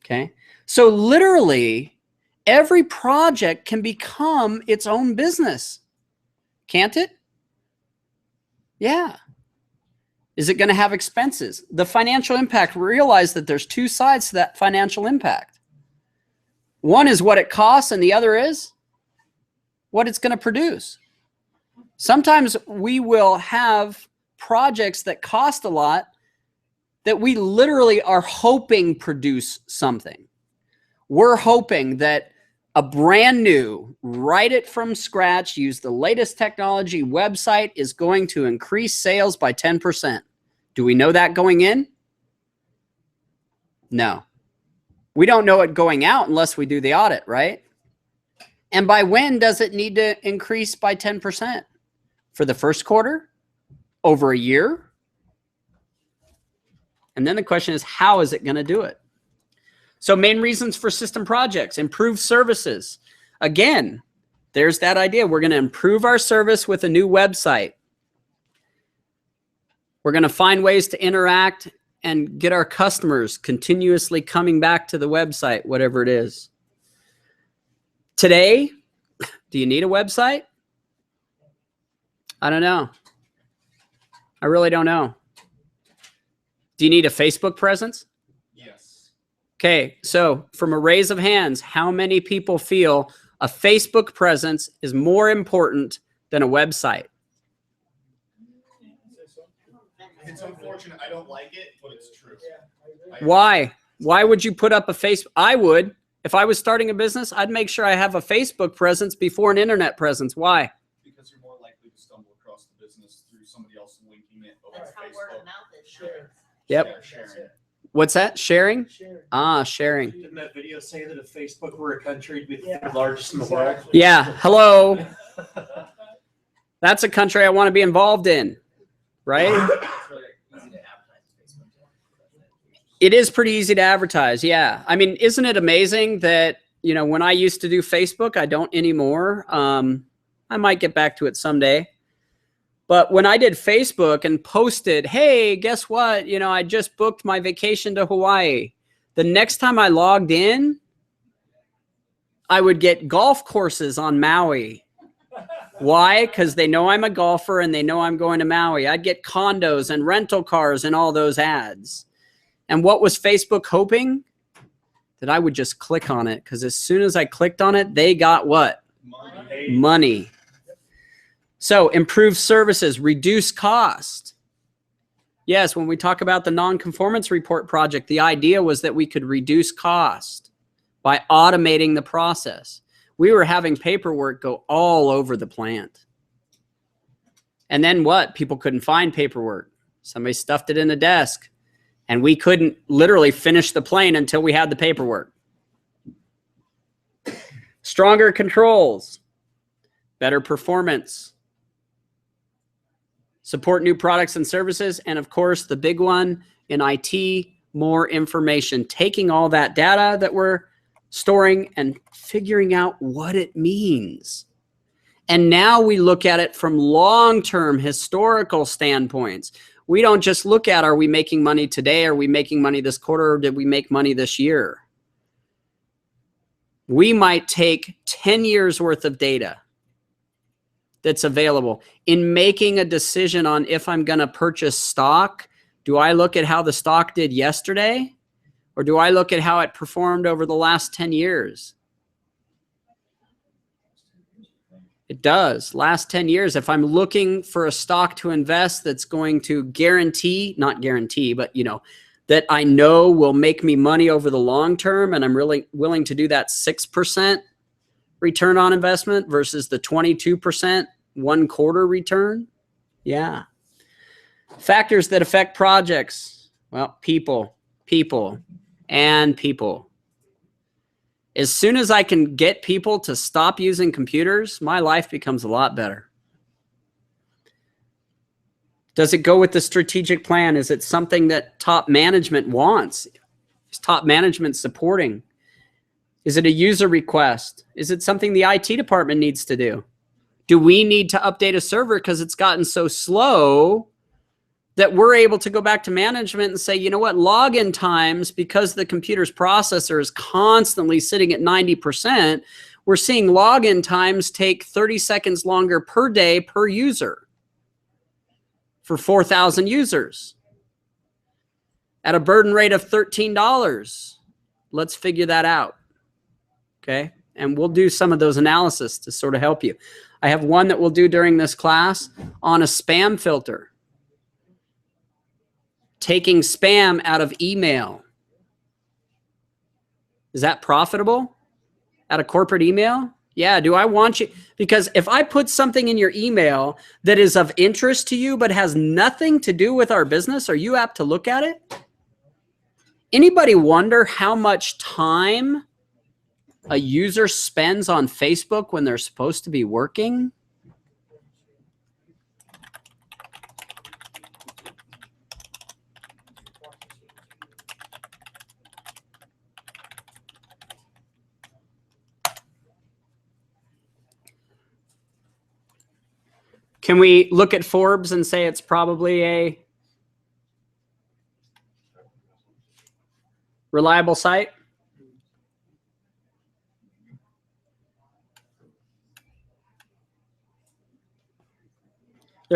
Okay. So literally every project can become its own business. Can't it? Yeah. Is it going to have expenses? The financial impact, realize that there's two sides to that financial impact. One is what it costs and the other is what it's going to produce. Sometimes we will have projects that cost a lot that we literally are hoping produce something. We're hoping that a brand new, write it from scratch, use the latest technology website is going to increase sales by 10%. Do we know that going in? No. We don't know it going out unless we do the audit, right? And by when does it need to increase by 10%? For the first quarter? Over a year? And then the question is, how is it going to do it? So main reasons for system projects: improve services. Again, there's that idea. We're going to improve our service with a new website. We're going to find ways to interact and get our customers continuously coming back to the website, whatever it is. Today, do you need a website? I don't know. I really don't know. Do you need a Facebook presence? Yes. Okay, so from a raise of hands, how many people feel a Facebook presence is more important than a website? It's unfortunate. I don't like it, but it's true. Why? Why would you put up a Facebook? I would. If I was starting a business, I'd make sure I have a Facebook presence before an internet presence. Why? Because you're more likely to stumble across the business through somebody else linking it over That's how word Facebook. of mouth is. Sure. Yep. Yeah, sharing. What's that? Sharing? Sharing. Ah, sharing. Didn't that video say that if Facebook were a country, it'd be the third largest in the world? Yeah. Hello. That's a country I want to be involved in, right? It is pretty easy to advertise. Yeah. I mean, isn't it amazing that, you know, when I used to do Facebook, I don't anymore. I might get back to it someday. But when I did Facebook and posted, hey, guess what? You know, I just booked my vacation to Hawaii. The next time I logged in, I would get golf courses on Maui. Why? Because they know I'm a golfer and they know I'm going to Maui. I'd get condos and rental cars and all those ads. And what was Facebook hoping? That I would just click on it. Because as soon as I clicked on it, they got what? Money. So improve services, reduce cost. Yes, when we talk about the non-conformance report project, the idea was that we could reduce cost by automating the process. We were having paperwork go all over the plant. And then what? People couldn't find paperwork. Somebody stuffed it in the desk. And we couldn't literally finish the plane until we had the paperwork. Stronger controls, better performance, support new products and services, and of course, the big one in IT, more information. Taking all that data that we're storing and figuring out what it means. And now we look at it from long-term historical standpoints. We don't just look at, are we making money today? Are we making money this quarter? Or did we make money this year? We might take 10 years worth of data that's available. In making a decision on if I'm going to purchase stock, do I look at how the stock did yesterday? Or do I look at how it performed over the last 10 years? It does. Last 10 years, if I'm looking for a stock to invest that's going to guarantee, not guarantee, but you know, that I know will make me money over the long term, and I'm really willing to do that 6% return on investment versus the 22% 1 quarter return. Yeah. Factors that affect projects. Well, people. As soon as I can get people to stop using computers, my life becomes a lot better. Does it go with the strategic plan? Is it something that top management wants? Is top management supporting? Is it a user request? Is it something the IT department needs to do? Do we need to update a server because it's gotten so slow that we're able to go back to management and say, you know what, login times, because the computer's processor is constantly sitting at 90%, we're seeing login times take 30 seconds longer per day per user for 4,000 users at a burden rate of $13. Let's figure that out. Okay. And we'll do some of those analysis to sort of help you. I have one that we'll do during this class on a spam filter. Taking spam out of email. Is that profitable? At a corporate email? Yeah, do I want you? Because if I put something in your email that is of interest to you but has nothing to do with our business, are you apt to look at it? Anybody wonder how much time a user spends on Facebook when they're supposed to be working? Can we look at Forbes and say it's probably a reliable site?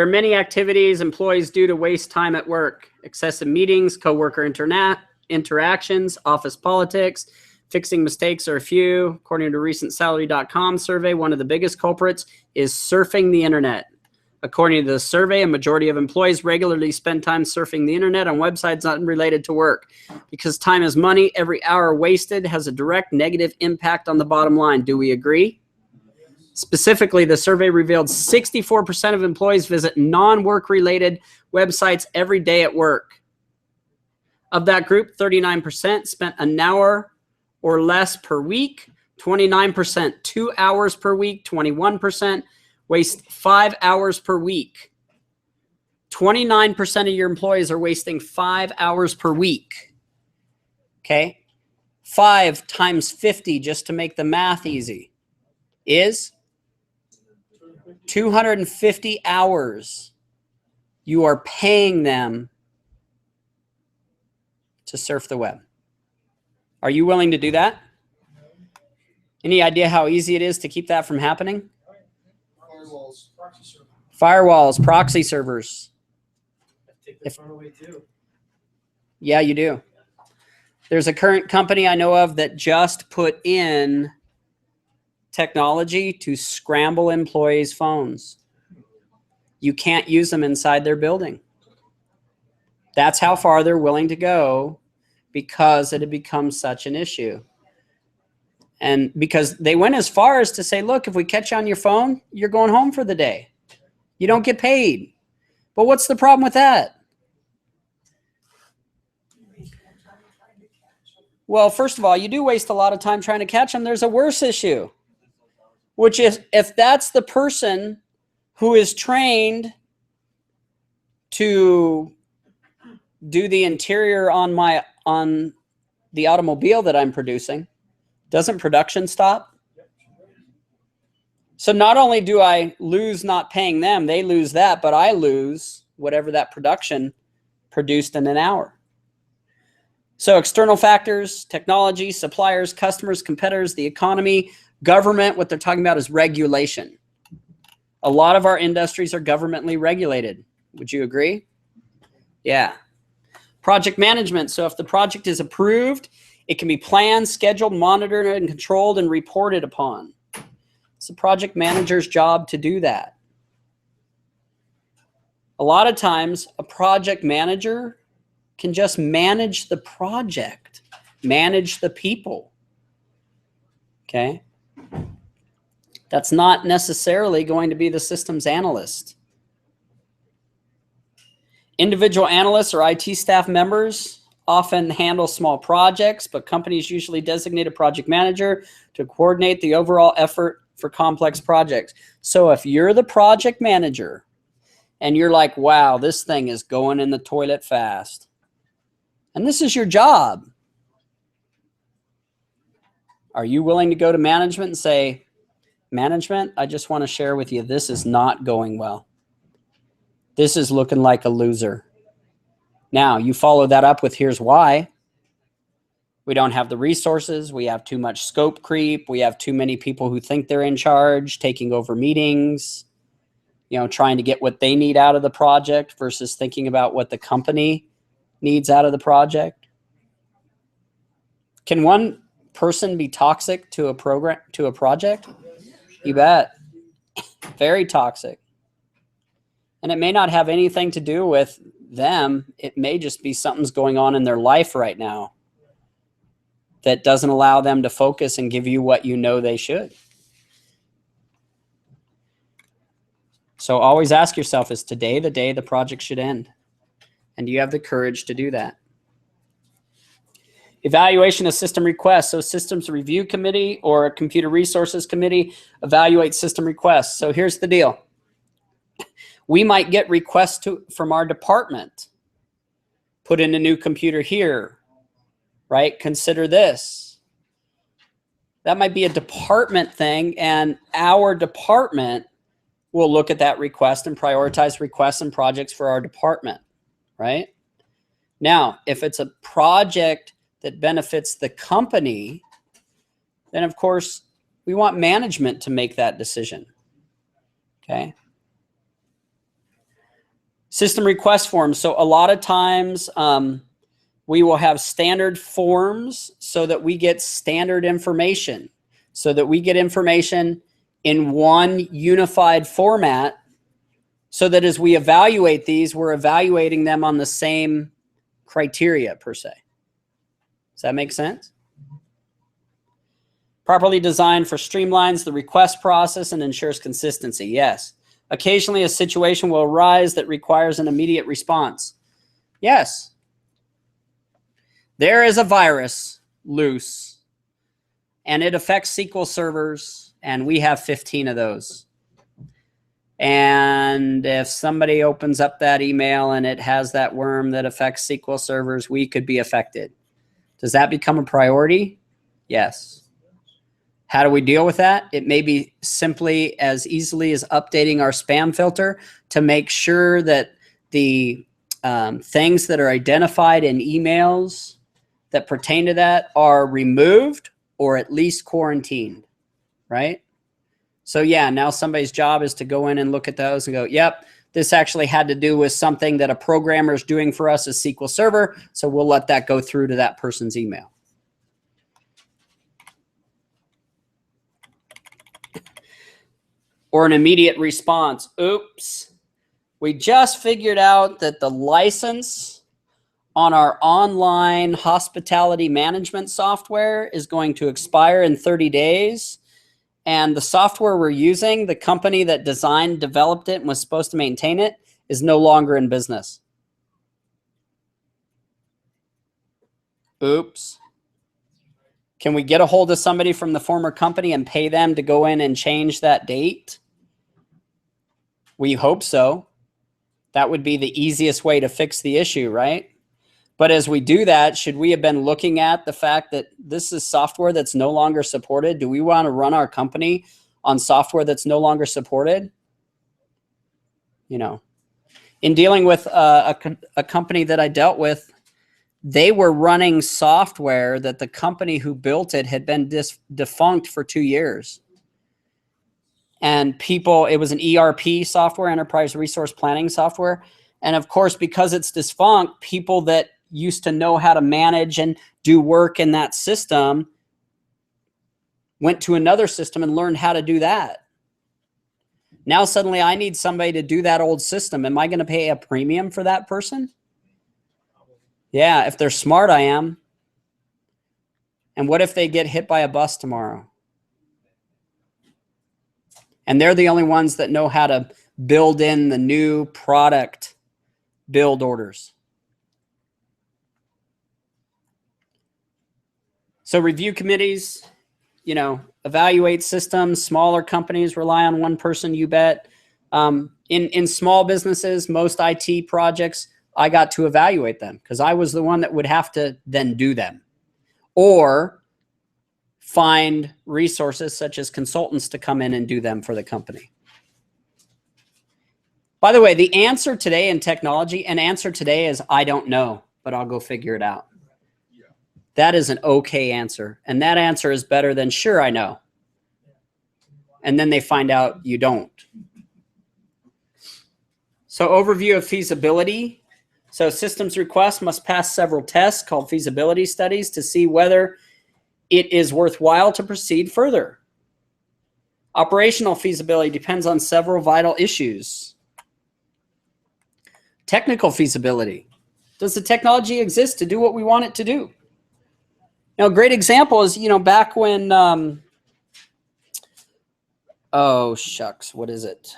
There are many activities employees do to waste time at work. Excessive meetings, coworker interactions, office politics, fixing mistakes are a few. According to a recent salary.com survey, one of the biggest culprits is surfing the internet. According to the survey, a majority of employees regularly spend time surfing the internet on websites not related to work. Because time is money, every hour wasted has a direct negative impact on the bottom line. Do we agree? Specifically, the survey revealed 64% of employees visit non-work related websites every day at work. Of that group, 39% spent an hour or less per week, 29% 2 hours per week, 21% waste 5 hours per week. 29% of your employees are wasting 5 hours per week. Okay? 5 times 50, just to make the math easy, is 250 hours. You are paying them to surf the web. Are you willing to do that? Any idea how easy it is to keep that from happening? Firewalls, proxy servers. Take the phone away too. Yeah, you do. There's a current company I know of that just put in technology to scramble employees' phones. You can't use them inside their building. That's how far they're willing to go because it had become such an issue. And because they went as far as to say, look, if we catch you on your phone, you're going home for the day. You don't get paid. But what's the problem with that? Well, first of all, you do waste a lot of time trying to catch them. There's a worse issue, which is if that's the person who is trained to do the interior on the automobile that I'm producing, doesn't production stop? So not only do I lose not paying them, they lose that, but I lose whatever that production produced in an hour. So external factors, technology, suppliers, customers, competitors, the economy, government, what they're talking about is regulation. A lot of our industries are governmentally regulated. Would you agree? Yeah. Project management. So if the project is approved, it can be planned, scheduled, monitored, and controlled and reported upon. It's the project manager's job to do that. A lot of times, a project manager can just manage the project, manage the people. Okay? That's not necessarily going to be the systems analyst. Individual analysts or IT staff members often handle small projects, but companies usually designate a project manager to coordinate the overall effort for complex projects. So if you're the project manager and you're like, wow, this thing is going in the toilet fast, and this is your job, are you willing to go to management and say, management, I just want to share with you, this is not going well. This is looking like a loser. Now, you follow that up with here's why. We don't have the resources. We have too much scope creep. We have too many people who think they're in charge, taking over meetings, trying to get what they need out of the project versus thinking about what the company needs out of the project. Can one person be toxic to a project? You bet. Very toxic. And it may not have anything to do with them. It may just be something's going on in their life right now that doesn't allow them to focus and give you what you know they should. So always ask yourself, is today the day the project should end? And do you have the courage to do that? Evaluation of system requests. So systems review committee or a computer resources committee evaluate system requests. So here's the deal. We might get requests from our department. Put in a new computer here, right? Consider this. That might be a department thing, and our department will look at that request and prioritize requests and projects for our department, right? Now, if it's a project that benefits the company, then of course we want management to make that decision, okay? System request forms. So a lot of times we will have standard forms so that we get standard information, so that we get information in one unified format, so that as we evaluate these, we're evaluating them on the same criteria per se. Does that make sense? Properly designed for streamlines the request process and ensures consistency. Yes. Occasionally a situation will arise that requires an immediate response. Yes. There is a virus loose and it affects SQL servers, and we have 15 of those. And if somebody opens up that email and it has that worm that affects SQL servers, we could be affected. Does that become a priority? Yes. How do we deal with that? It may be simply as easily as updating our spam filter to make sure that the things that are identified in emails that pertain to that are removed or at least quarantined, right? So yeah, now somebody's job is to go in and look at those and go, yep, this actually had to do with something that a programmer is doing for us as SQL Server, so we'll let that go through to that person's email. Or an immediate response. Oops, we just figured out that the license on our online hospitality management software is going to expire in 30 days. And the software we're using, the company that designed, developed it, and was supposed to maintain it, is no longer in business. Oops. Can we get a hold of somebody from the former company and pay them to go in and change that date? We hope so. That would be the easiest way to fix the issue, right? But as we do that, should we have been looking at the fact that this is software that's no longer supported? Do we want to run our company on software that's no longer supported? You know, in dealing with a company that I dealt with, they were running software that the company who built it had been defunct for 2 years. And people, it was an ERP software, enterprise resource planning software. And of course, because it's defunct, people that used to know how to manage and do work in that system went to another system and learned how to do that. Now suddenly I need somebody to do that old system. Am I going to pay a premium for that person? Yeah, if they're smart, I am. And what if they get hit by a bus tomorrow? And they're the only ones that know how to build in the new product build orders. So review committees, you know, evaluate systems. Smaller companies rely on one person, you bet. In small businesses, most IT projects, I got to evaluate them because I was the one that would have to then do them. Or find resources such as consultants to come in and do them for the company. By the way, the answer today in technology, an answer today is, I don't know, but I'll go figure it out. Yeah. That is an okay answer. And that answer is better than, sure, I know. And then they find out you don't. So overview of feasibility. So systems requests must pass several tests called feasibility studies to see whether it is worthwhile to proceed further. Operational feasibility depends on several vital issues. Technical feasibility. Does the technology exist to do what we want it to do? Now, a great example is, you know, back when, oh, shucks, what is it?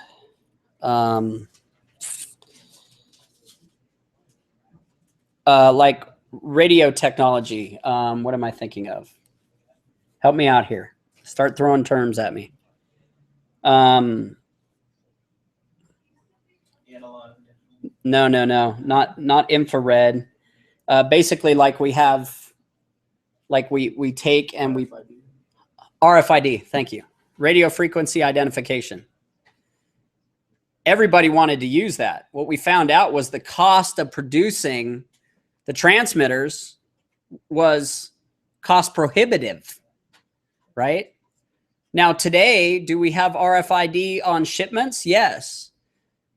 Like radio technology. What am I thinking of? Help me out here. Start throwing terms at me. No. Not infrared. Basically, like we have, like we take and we RFID. Thank you. Radio frequency identification. Everybody wanted to use that. What we found out was the cost of producing the transmitters was cost prohibitive. Right? Now today, do we have RFID on shipments? Yes.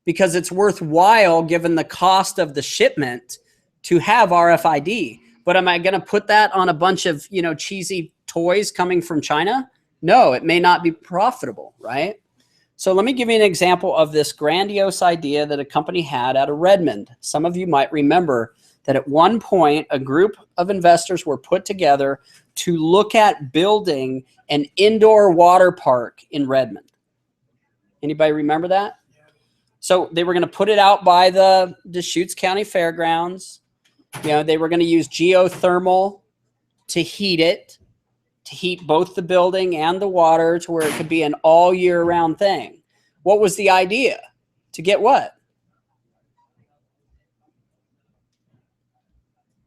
because it's worthwhile given the cost of the shipment to have RFID. But am I going to put that on a bunch of, you know, cheesy toys coming from China? No, it may not be profitable, right? So let me give you an example of this grandiose idea that a company had out of Redmond. Some of you might remember that at one point, a group of investors were put together to look at building an indoor water park in Redmond. Anybody remember that? So they were going to put it out by the Deschutes County Fairgrounds. You know, they were going to use geothermal to heat it, to heat both the building and the water to where it could be an all year round thing. What was the idea? To get what?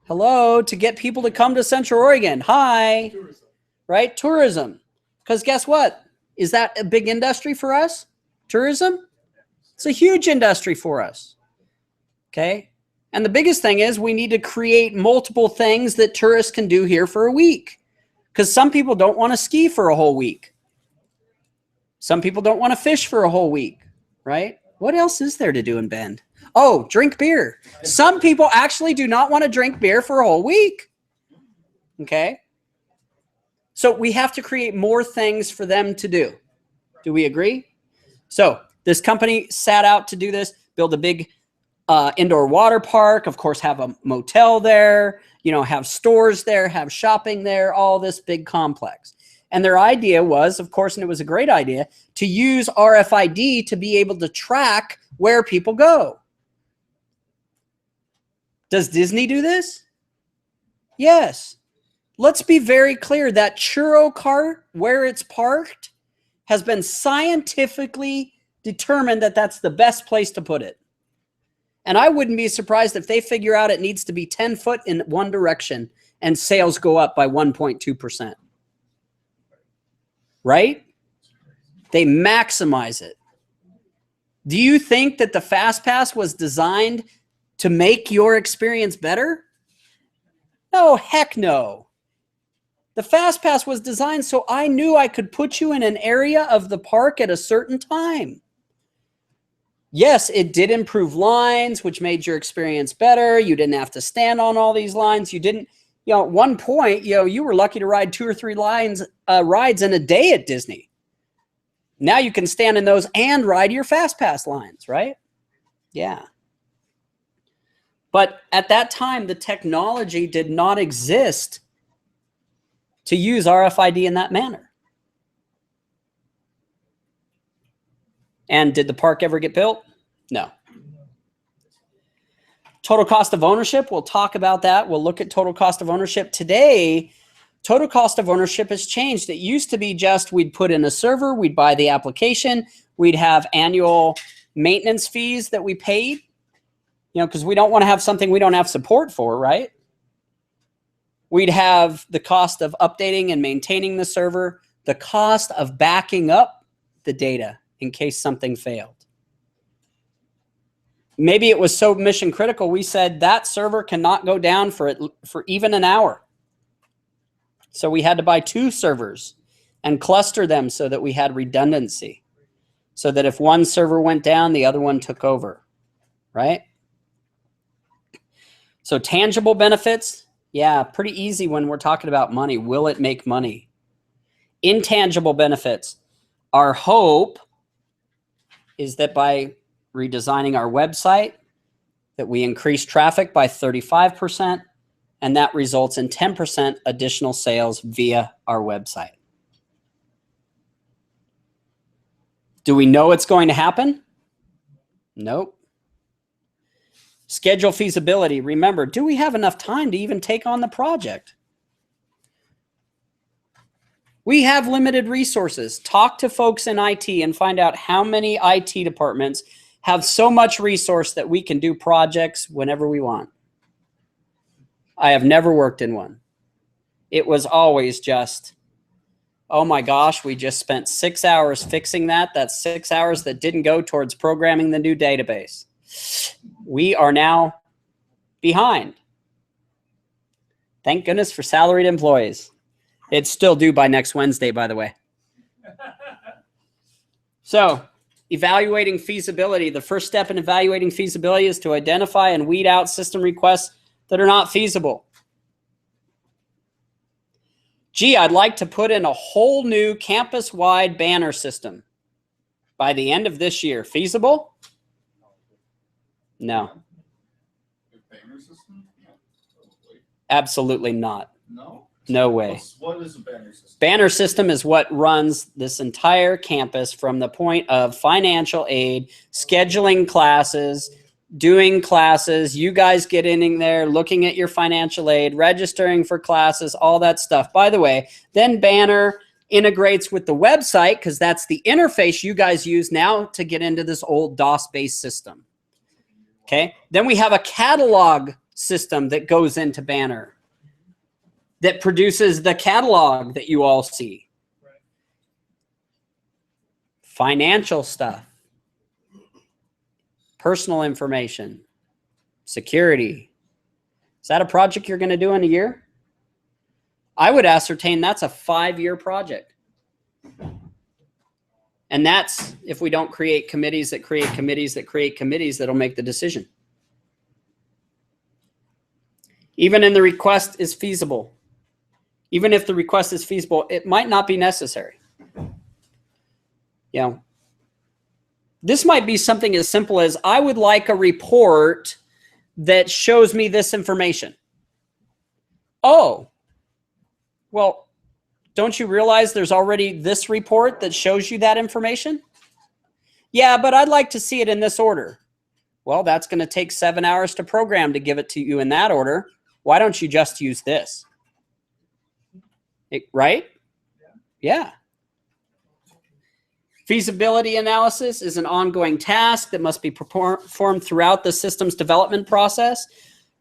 Hello, to get people to come to Central Oregon. Hi. Tourism. Right? Tourism. Because guess what? Is that a big industry for us? Tourism? It's a huge industry for us. Okay. And the biggest thing is we need to create multiple things that tourists can do here for a week. Because some people don't want to ski for a whole week. Some people don't want to fish for a whole week, right? What else is there to do in Bend? Oh, drink beer. Some people actually do not want to drink beer for a whole week. Okay? So we have to create more things for them to do. Do we agree? So this company sat out to do this, build a big indoor water park, of course, have a motel there, you know, have stores there, have shopping there, all this big complex. And their idea was, of course, and it was a great idea, to use RFID to be able to track where people go. Does Disney do this? Yes. Let's be very clear that churro cart, where it's parked, has been scientifically determined that that's the best place to put it. And I wouldn't be surprised if they figure out it needs to be 10 foot in one direction and sales go up by 1.2%. Right? They maximize it. Do you think that the FastPass was designed to make your experience better? No, heck no. The FastPass was designed so I knew I could put you in an area of the park at a certain time. Yes, it did improve lines, which made your experience better. You didn't have to stand on all these lines. You didn't, you know, at one point, you know, you were lucky to ride 2 or 3 rides in a day at Disney. Now you can stand in those and ride your FastPass lines, right? Yeah. But at that time, the technology did not exist to use RFID in that manner. And did the park ever get built? No. Total cost of ownership, we'll talk about that. We'll look at total cost of ownership. Today, total cost of ownership has changed. It used to be just we'd put in a server, we'd buy the application, we'd have annual maintenance fees that we paid, you know, because we don't want to have something we don't have support for, right? We'd have the cost of updating and maintaining the server, the cost of backing up the data in case something failed. Maybe it was so mission critical, we said that server cannot go down for even an hour. So we had to buy 2 servers and cluster them so that we had redundancy. So that if one server went down, the other one took over, right? So tangible benefits, yeah, pretty easy when we're talking about money. Will it make money? Intangible benefits. Our hope is that by redesigning our website, that we increase traffic by 35%, and that results in 10% additional sales via our website. Do we know it's going to happen? Nope. Schedule feasibility. Remember, do we have enough time to even take on the project? We have limited resources. Talk to folks in IT and find out how many IT departments have so much resource that we can do projects whenever we want. I have never worked in one. It was always just, oh my gosh, we just spent 6 hours fixing that. That's 6 hours that didn't go towards programming the new database. We are now behind. Thank goodness for salaried employees. It's still due by next Wednesday, by the way. So evaluating feasibility. The first step in evaluating feasibility is to identify and weed out system requests that are not feasible. Gee, I'd like to put in a whole new campus-wide banner system by the end of this year. Feasible? No, A banner system? Yeah, probably. absolutely not. No? No way. What is a banner system? Banner system is what runs this entire campus from the point of financial aid, scheduling classes, doing classes, you guys getting in there, looking at your financial aid, registering for classes, all that stuff. By the way, then Banner integrates with the website because that's the interface you guys use now to get into this old DOS-based system. Okay, then we have a catalog system that goes into Banner that produces the catalog that you all see. Financial stuff, personal information, security. Is that a project you're going to do in a year? I would ascertain that's a 5-year project. And that's if we don't create committees that create committees that create committees that'll make the decision. Even in the request is feasible. Even if the request is feasible, it might not be necessary. You know, this might be something as simple as I would like a report that shows me this information. Oh, well, don't you realize there's already this report that shows you that information? Yeah, but I'd like to see it in this order. Well, that's going to take 7 hours to program to give it to you in that order. Why don't you just use this? Right? Yeah. Feasibility analysis is an ongoing task that must be performed throughout the system's development process.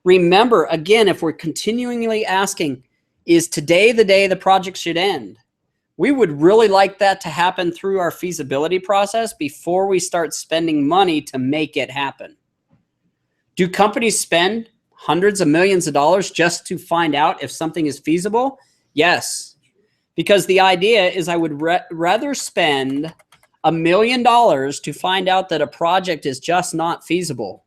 Remember, again, if we're continually asking, is today the day the project should end? We would really like that to happen through our feasibility process before we start spending money to make it happen. Do companies spend hundreds of millions of dollars just to find out if something is feasible? Yes, because the idea is I would rather spend $1 million to find out that a project is just not feasible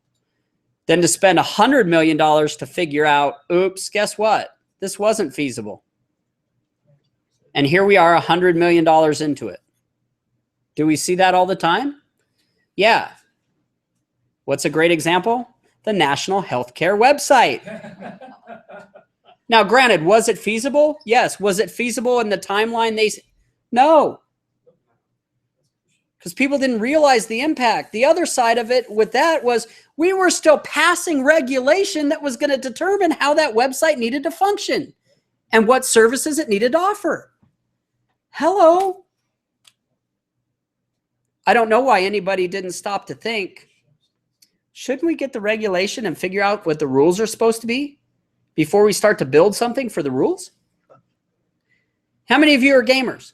than to spend $100 million to figure out, oops, guess what? This wasn't feasible. And here we are $100 million into it. Do we see that all the time? Yeah. What's a great example? The National Healthcare website. Now, granted, was it feasible? Yes. Was it feasible in the timeline? No. Because people didn't realize the impact. The other side of it with that was we were still passing regulation that was going to determine how that website needed to function and what services it needed to offer. Hello. I don't know why anybody didn't stop to think, shouldn't we get the regulation and figure out what the rules are supposed to be before we start to build something for the rules? How many of you are gamers?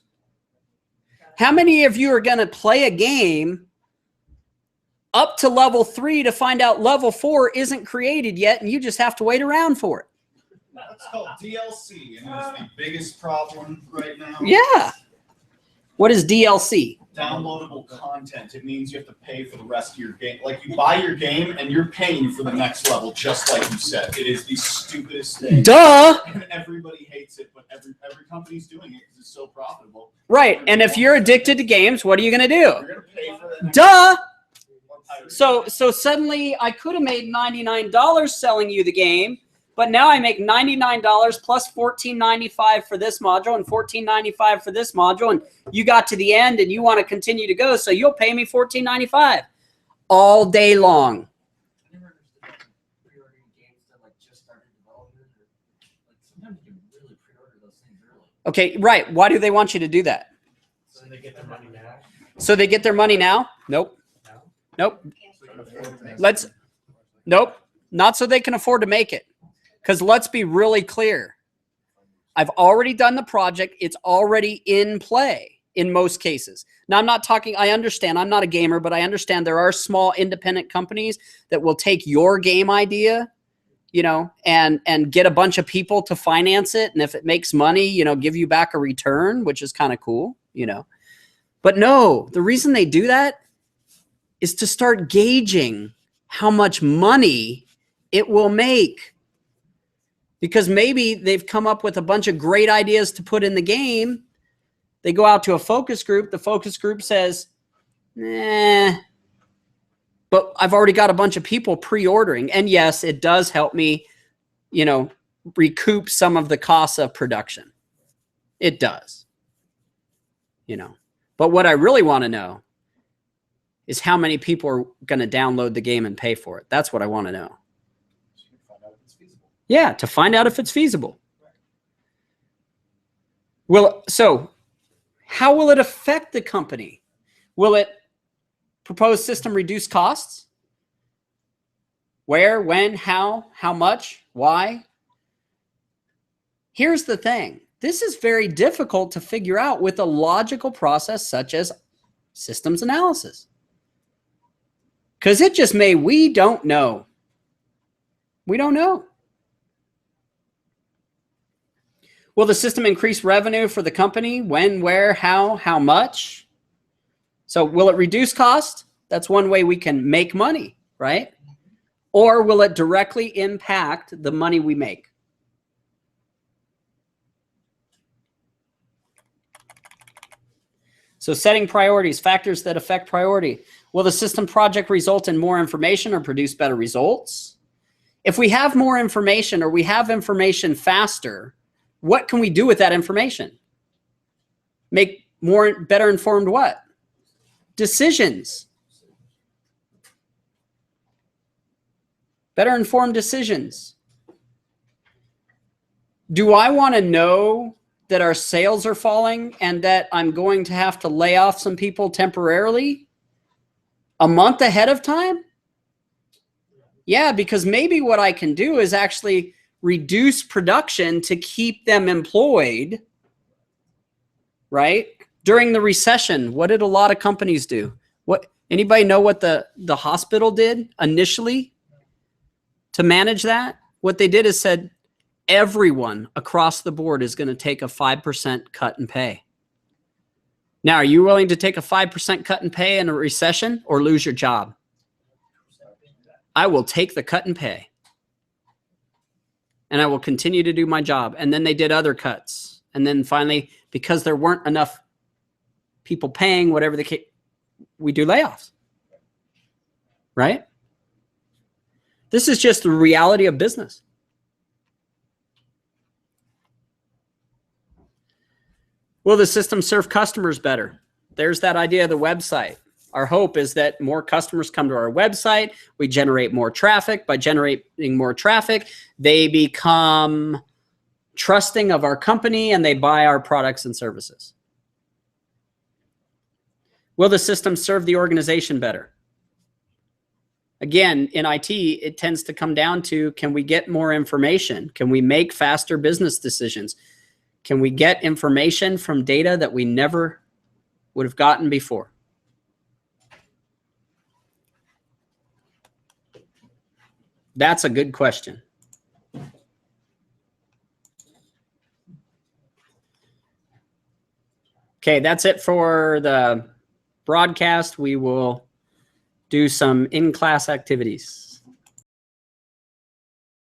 How many of you are going to play a game up to level 3 to find out level 4 isn't created yet and you just have to wait around for it? That's called DLC, and it's the biggest problem right now. Yeah. What is DLC? Downloadable content. It means you have to pay for the rest of your game. Like you buy your game and you're paying for the next level, just like you said. It is the stupidest thing. Duh. And everybody hates it, but every company's doing it because it's so profitable. Right. And if you're addicted to games, what are you going to do? You're gonna pay for that. Duh. So suddenly I could have made $99 selling you the game, but now I make $99 plus $14.95 for this module and $14.95 for this module, and you got to the end and you want to continue to go, so you'll pay me $14.95 all day long. I never understood pre-ordering games that like just started development, or like sometimes you can really pre-order those things early. Okay, right. Why do they want you to do that? So they get their money now. So they get their money now? Nope. Nope. Nope. Not so they can afford to make it. Because let's be really clear. I've already done the project. It's already in play in most cases. Now, I'm not talking, I understand, I'm not a gamer, but I understand there are small independent companies that will take your game idea, you know, and get a bunch of people to finance it. And if it makes money, you know, give you back a return, which is kind of cool, you know. But no, the reason they do that is to start gauging how much money it will make. Because maybe they've come up with a bunch of great ideas to put in the game. They go out to a focus group. The focus group says, nah, but I've already got a bunch of people pre-ordering. And yes, it does help me, you know, recoup some of the costs of production. It does, you know. But what I really want to know is how many people are going to download the game and pay for it. That's what I want to know. Yeah, to find out if it's feasible. So how will it affect the company? Will it proposed system reduce costs? Where, when, how much, why? Here's the thing. This is very difficult to figure out with a logical process such as systems analysis. Because we don't know. We don't know. Will the system increase revenue for the company? When, where, how much? So will it reduce cost? That's one way we can make money, right? Or will it directly impact the money we make? So setting priorities, factors that affect priority. Will the system project result in more information or produce better results? If we have more information or we have information faster, what can we do with that information? Make better informed what? Decisions. Better informed decisions. Do I want to know that our sales are falling and that I'm going to have to lay off some people temporarily a month ahead of time? Yeah, because maybe what I can do is actually reduce production to keep them employed, right? During the recession, what did a lot of companies do? Anybody know what the hospital did initially to manage that? What they did is said, everyone across the board is going to take a 5% cut in pay. Now, are you willing to take a 5% cut in pay in a recession or lose your job? I will take the cut in pay. And I will continue to do my job. And then they did other cuts. And then finally, because there weren't enough people paying, whatever the case, we do layoffs. Right? This is just the reality of business. Will the system serve customers better? There's that idea of the website. Our hope is that more customers come to our website. We generate more traffic. By generating more traffic, they become trusting of our company and they buy our products and services. Will the system serve the organization better? Again, in IT, it tends to come down to, can we get more information? Can we make faster business decisions? Can we get information from data that we never would have gotten before? That's a good question. Okay, that's it for the broadcast. We will do some in-class activities.